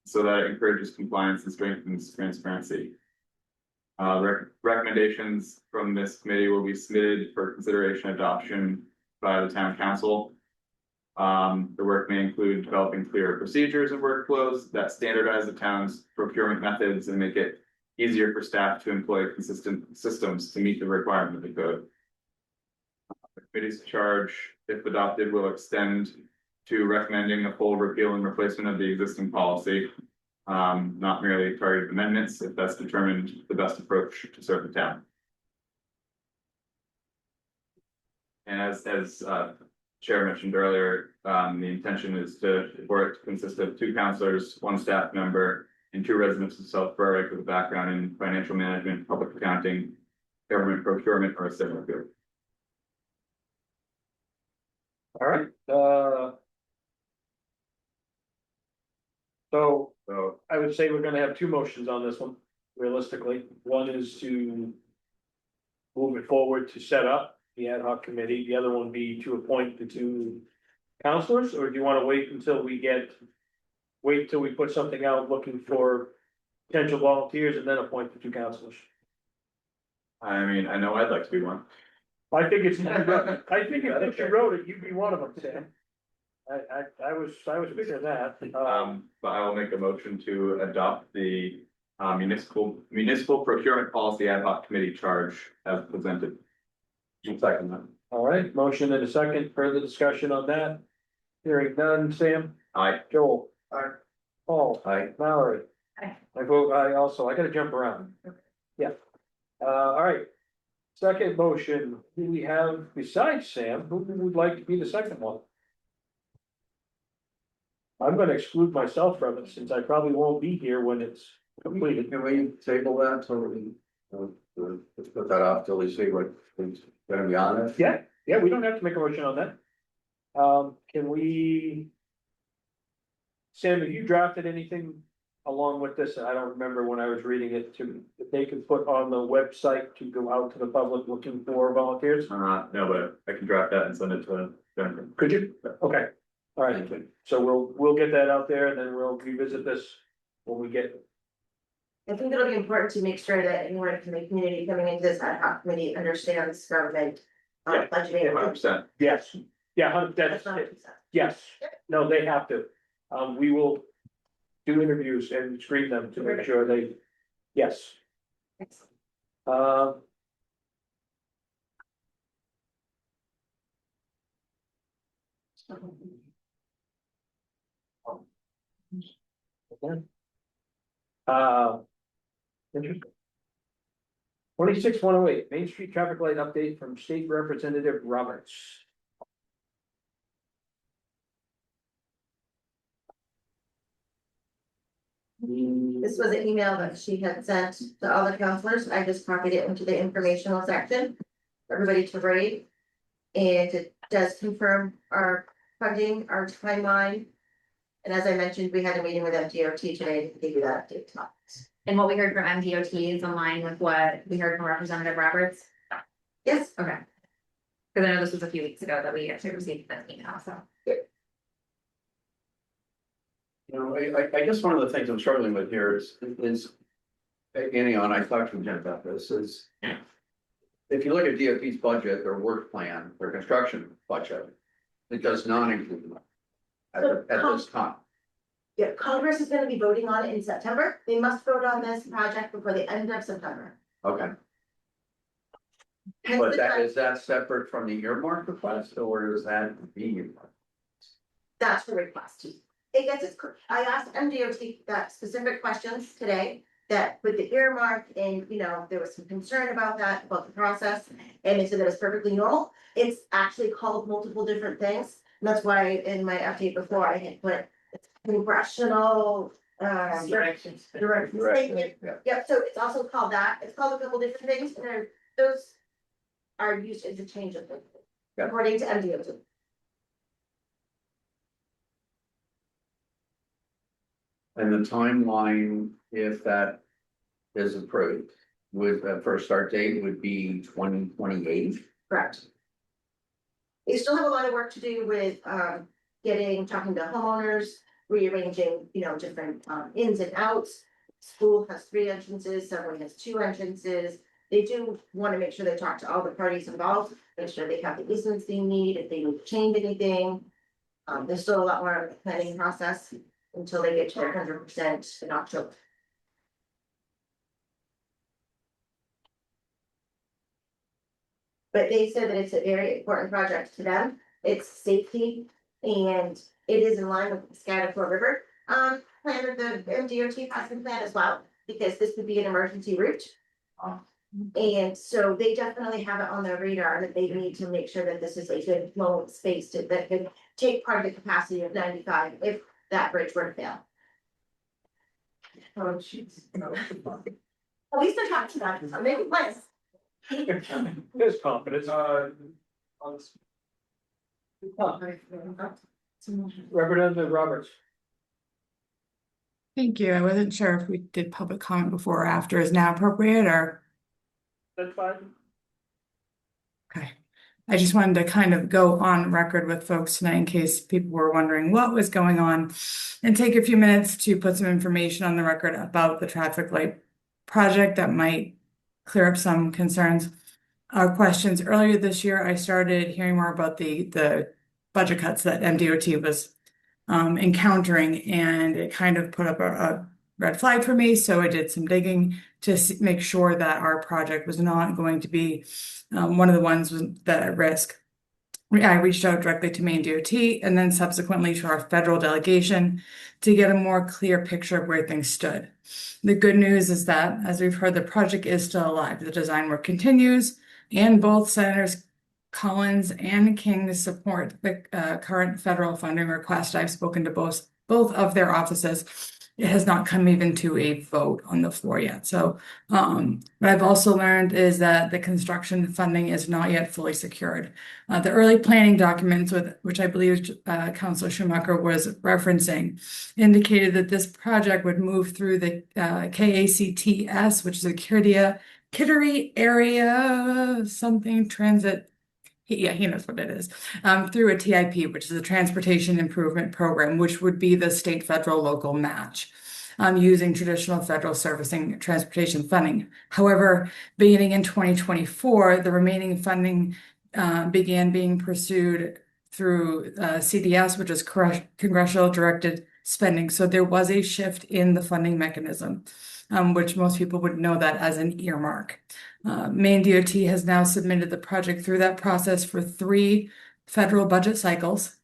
So that it encourages compliance and strengthens transparency. Recommendations from this committee will be submitted for consideration and adoption by the town council. The work may include developing clearer procedures and workflows that standardize the town's procurement methods and make it easier for staff to employ consistent systems to meet the requirement of the code. The committee's charge, if adopted, will extend to recommending a full repeal and replacement of the existing policy. Not merely targeted amendments, if that's determined the best approach to serve the town. And as Chair mentioned earlier, the intention is for it to consist of 2 counselors, 1 staff member, and 2 residents of South Berwick with a background in financial management, public accounting, government procurement, or a similar field. All right, so I would say we're gonna have 2 motions on this one, realistically. One is to move it forward to set up the ad hoc committee. The other one be to appoint the 2 counselors, or do you wanna wait until we put something out looking for potential volunteers and then appoint the 2 counselors? I mean, I know I'd like to be one. I think if you wrote it, you'd be one of them, Sam. I was thinking of that. But I will make a motion to adopt the municipal procurement policy ad hoc committee charge as presented. Second that. All right, motion and a second, further discussion on that. Hearing none, Sam, Aye. Joel. Aye. Paul. Aye. Mallory. Aye. I vote aye also, I gotta jump around. Yeah. All right. Second motion, who we have besides Sam, who would like to be the second one? I'm gonna exclude myself from it since I probably won't be here when it's completed. Can we table that till we, let's put that off till we see what's gonna be on it? Yeah, we don't have to make a motion on that. Can we? Sam, have you drafted anything along with this, I don't remember when I was reading it, if they could put on the website to go out to the public looking for volunteers? No, but I can draft that and send it to Jennifer. Could you? Okay, all right, so we'll get that out there and then we'll revisit this when we get. I think it'll be important to make sure that anyone from the community coming into this ad hoc committee understands government. Yeah. Budgeting. 100%. Yes, yeah, That's that's, 100%. yes, no, they have to. We will do interviews and screen them to make sure they, yes. Uh. Interesting. 26-108 Main Street traffic light update from State Representative Roberts. This was an email that she had sent to all the counselors. I just copied it into the informational section. For everybody to read. And it does confirm our funding, our timeline. And as I mentioned, we had a meeting with MDOT today to give you that update. And what we heard from MDOT is in line with what we heard from Representative Roberts. Yes. Okay. Cause I know this was a few weeks ago that we actually received that email, so. You know, I guess one of the things I'm struggling with here is, Annie, and I talked to Jen about this, is. If you look at DOT's budget, their work plan, their construction budget, it does not include them. At this time. Yeah, Congress is gonna be voting on it in September. They must vote on this project before the end of September. Okay, Hence but the that, time- is that separate from the earmark request, or is that being? That's the request. It gets its, I asked MDOT that specific questions today, that with the earmark and, you know, there was some concern about that, about the process. And they said that it's perfectly normal. It's actually called multiple different things. And that's why in my update before I had put congressional, Directions. statement. Yep, so it's also called that. It's called a couple different things and those are used interchangeably. Yeah. According to MDOT. And the timeline, if that is approved, would, first start date would be 2028. Correct. They still have a lot of work to do with talking to homeowners, rearranging, you know, different ins and outs. School has 3 entrances, Subway has 2 entrances. They do want to make sure they talk to all the parties involved, make sure they have the easements they need, if they need to change anything. There's still a lot more of the planning process until they get to their 100% in October. But they said that it's a very important project to them. It's safety and it is in line with the Skyler River plan of the MDOT passing plan as well, because this would be an emergency route. And so they definitely have it on their radar that they need to make sure that this is a good flowing space that could take part of the capacity of 95 if that bridge were to fail. Oh, jeez. At least they're talking about it, so maybe less. There's confidence. Representative Roberts. Thank you. I wasn't sure if we did public comment before or after. Is now appropriate or? That's fine. Okay. I just wanted to kind of go on record with folks tonight in case people were wondering what was going on and take a few minutes to put some information on the record about the traffic light project that might clear up some concerns or questions. Earlier this year, I started hearing more about the budget cuts that MDOT was encountering, and it kind of put up a red flag for me. So I did some digging to make sure that our project was not going to be one of the ones that at risk. I reached out directly to Maine DOT and then subsequently to our federal delegation to get a more clear picture of where things stood. The good news is that, as we've heard, the project is still alive. The design work continues, and both Senators Collins and King support the current federal funding request. I've spoken to both of their offices it has not come even to a vote on the floor yet. So what I've also learned is that the construction funding is not yet fully secured. The early planning documents, which I believe Councilor Schumacher was referencing, indicated that this project would move through the KACTS, which is a Kittery Area something transit. He knows what it is. Through a TIP, which is a Transportation Improvement Program, which would be the state, federal, local match. Using traditional federal servicing transportation funding. However, beginning in 2024, the remaining funding began being pursued through CDS, which is congressional directed spending. So there was a shift in the funding mechanism, which most people would know that as an earmark. Maine DOT has now submitted the project through that process for 3 federal budget cycles.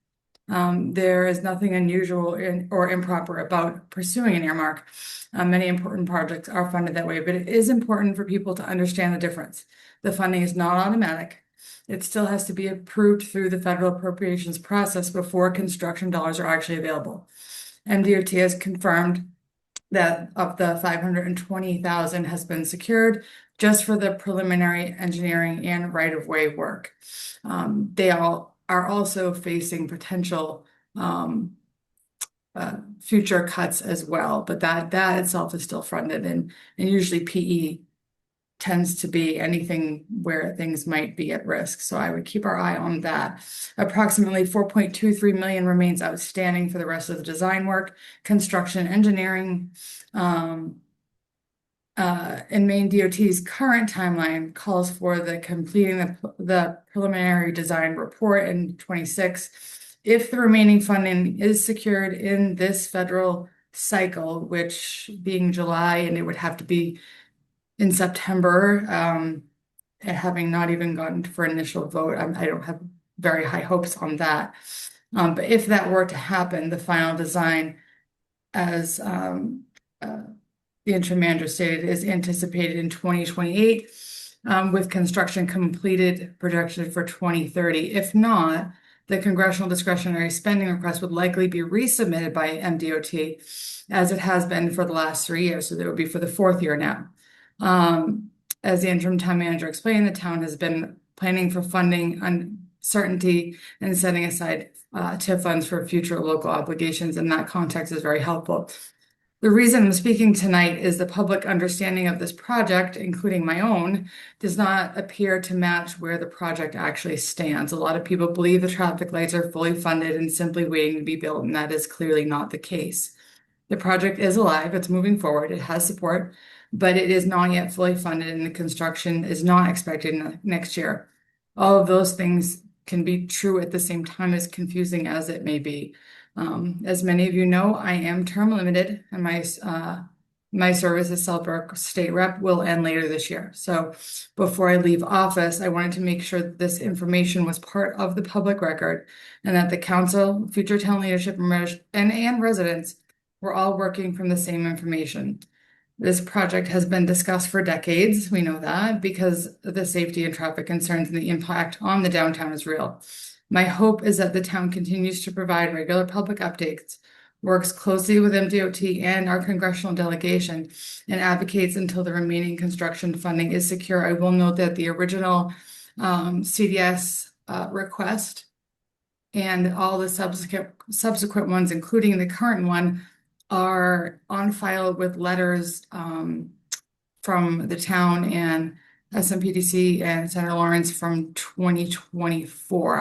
There is nothing unusual or improper about pursuing an earmark. Many important projects are funded that way, but it is important for people to understand the difference. The funding is not automatic. It still has to be approved through the federal appropriations process before construction dollars are actually available. MDOT has confirmed that of the 520,000 has been secured just for the preliminary engineering and right-of-way work. They all are also facing potential future cuts as well, but that itself is still funded, and usually PE tends to be anything where things might be at risk. So I would keep our eye on that. Approximately 4.23 million remains outstanding for the rest of the design work, construction, engineering. In Maine DOT's current timeline calls for the completing the preliminary design report in 26. If the remaining funding is secured in this federal cycle, which being July, and it would have to be in September, having not even gotten for initial vote, I don't have very high hopes on that. But if that were to happen, the final design, as the interim manager stated, is anticipated in 2028, with construction completed projected for 2030. If not, the congressional discretionary spending request would likely be resubmitted by MDOT, as it has been for the last 3 years. So that would be for the 4th year now. As the interim town manager explained, the town has been planning for funding uncertainty and setting aside TIF funds for future local obligations, and that context is very helpful. The reason I'm speaking tonight is the public understanding of this project, including my own, does not appear to match where the project actually stands. A lot of people believe the traffic lights are fully funded and simply waiting to be built, and that is clearly not the case. The project is alive, it's moving forward, it has support, but it is not yet fully funded, and the construction is not expected next year. All of those things can be true at the same time, as confusing as it may be. As many of you know, I am term limited, and my service as Southborough State Rep will end later this year. So before I leave office, I wanted to make sure that this information was part of the public record, and that the council, future town leadership, and residents were all working from the same information. This project has been discussed for decades, we know that, because the safety and traffic concerns and the impact on the downtown is real. My hope is that the town continues to provide regular public updates, works closely with MDOT and our congressional delegation, and advocates until the remaining construction funding is secure. I will note that the original CDS request and all the subsequent ones, including the current one, are on file with letters from the town and SMPDC and Senator Lawrence from 2024.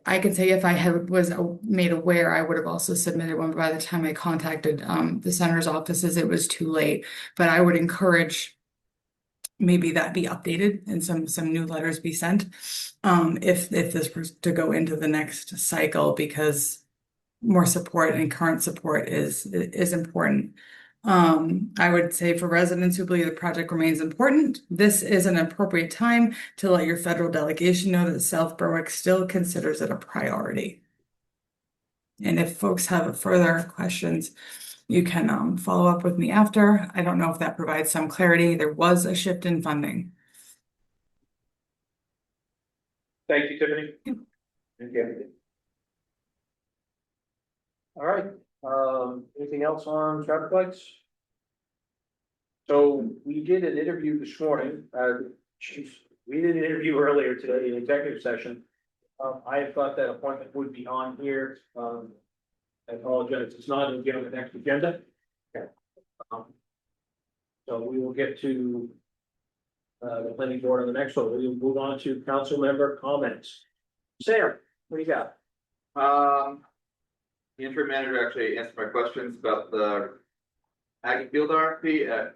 I could say if I was made aware, I would have also submitted one, but by the time I contacted the senator's offices, it was too late. But I would encourage maybe that be updated and some new letters be sent if this was to go into the next cycle, because more support and current support is important. I would say for residents who believe the project remains important, this is an appropriate time to let your federal delegation know that South Berwick still considers it a priority. And if folks have further questions, you can follow up with me after. I don't know if that provides some clarity. There was a shift in funding. Thank you, Tiffany. Thank you. All right, Anything else on traffic lights? So we did an interview this morning, we did an interview earlier today in executive session. I had thought that appointment would be on here, I apologize, it's not, it'll get on the next agenda. Okay. So we will get to the planning board on the next one, we will move on to council member comments. Sam, what do you got? The interim manager actually answered my questions about the Ag Field RFP.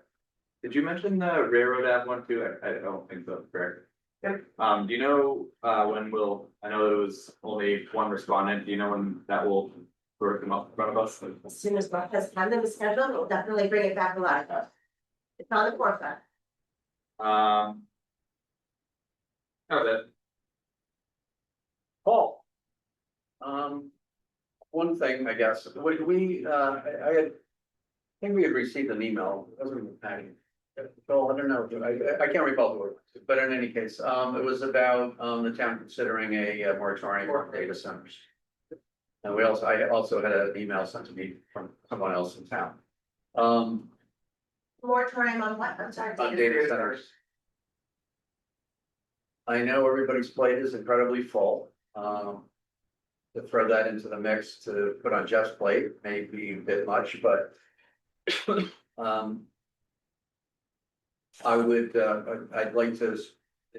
Did you mention the Railroad Ave one too? I don't think so, correct? Yep. Do you know, I know there was only one respondent, do you know when that will sort of come up in front of us? As soon as Mark has time to schedule, we'll definitely bring it back alive. It's on the forefront. Oh, that, Paul? One thing, I guess, I think we had received an email, it wasn't in the packet. Well, I don't know, I can't recall who it was, but in any case, it was about, the town considering a moratorium on data centers. And I also had an email sent to me from someone else in town. Moratorium on what? I'm sorry. On data centers. I know everybody's plate is incredibly full, to throw that into the mix to put on Jeff's plate may be a bit much, but I would, I'd like to,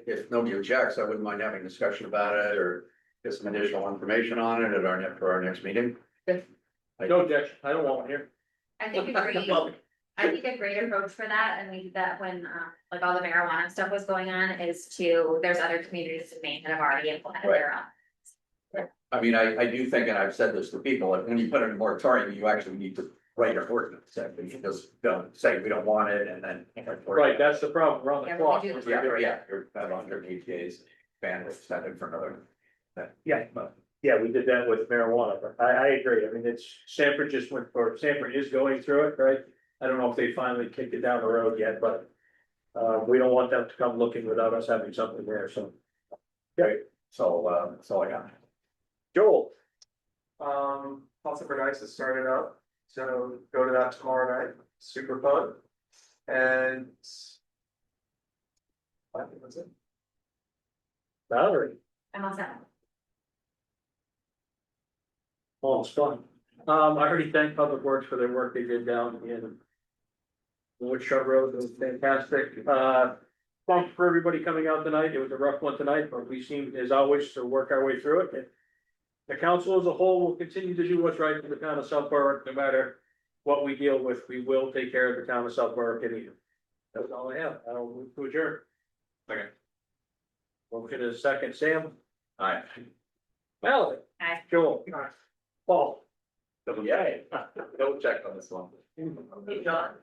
if nobody objects, I wouldn't mind having a discussion about it or get some additional information on it for our next meeting. No objection, I don't want one here. I think a great approach for that, and we did that when, like all the marijuana stuff was going on, is there's other communities in Maine that have already implemented their own. I mean, I do think, and I've said this to people, like when you put in a moratorium, you actually need to write an ordinance. You just don't say we don't want it and then. Right, that's the problem, we're on the Yeah, clock. we do. Yeah, you're about 180 days, ban it, send it for another. Yeah, but, yeah, we did that with marijuana, but I agree, I mean, Sanford is going through it, right? I don't know if they finally kicked it down the road yet, but, we don't want them to come looking without us having something there, so. Okay, so, that's all I got. Joel, Possible Nights has started up, so go to that tomorrow night, super fun. And I think that's it. Valerie, I'm all set. oh, it's fun. I already thanked Public Works for their work they did down in Woodshut Road, it was fantastic. Thanks for everybody coming out tonight, it was a rough one tonight, but we seem, as always, to work our way through it. The council as a whole will continue to do what's right for the town of South Berwick, no matter what we deal with, we will take care of the town of South Berwick and you. That's all I have, I'll move to adjourn. okay. Motion is second, Sam, All right. Melody, Aye. Joel, Paul. Double check on this one. John.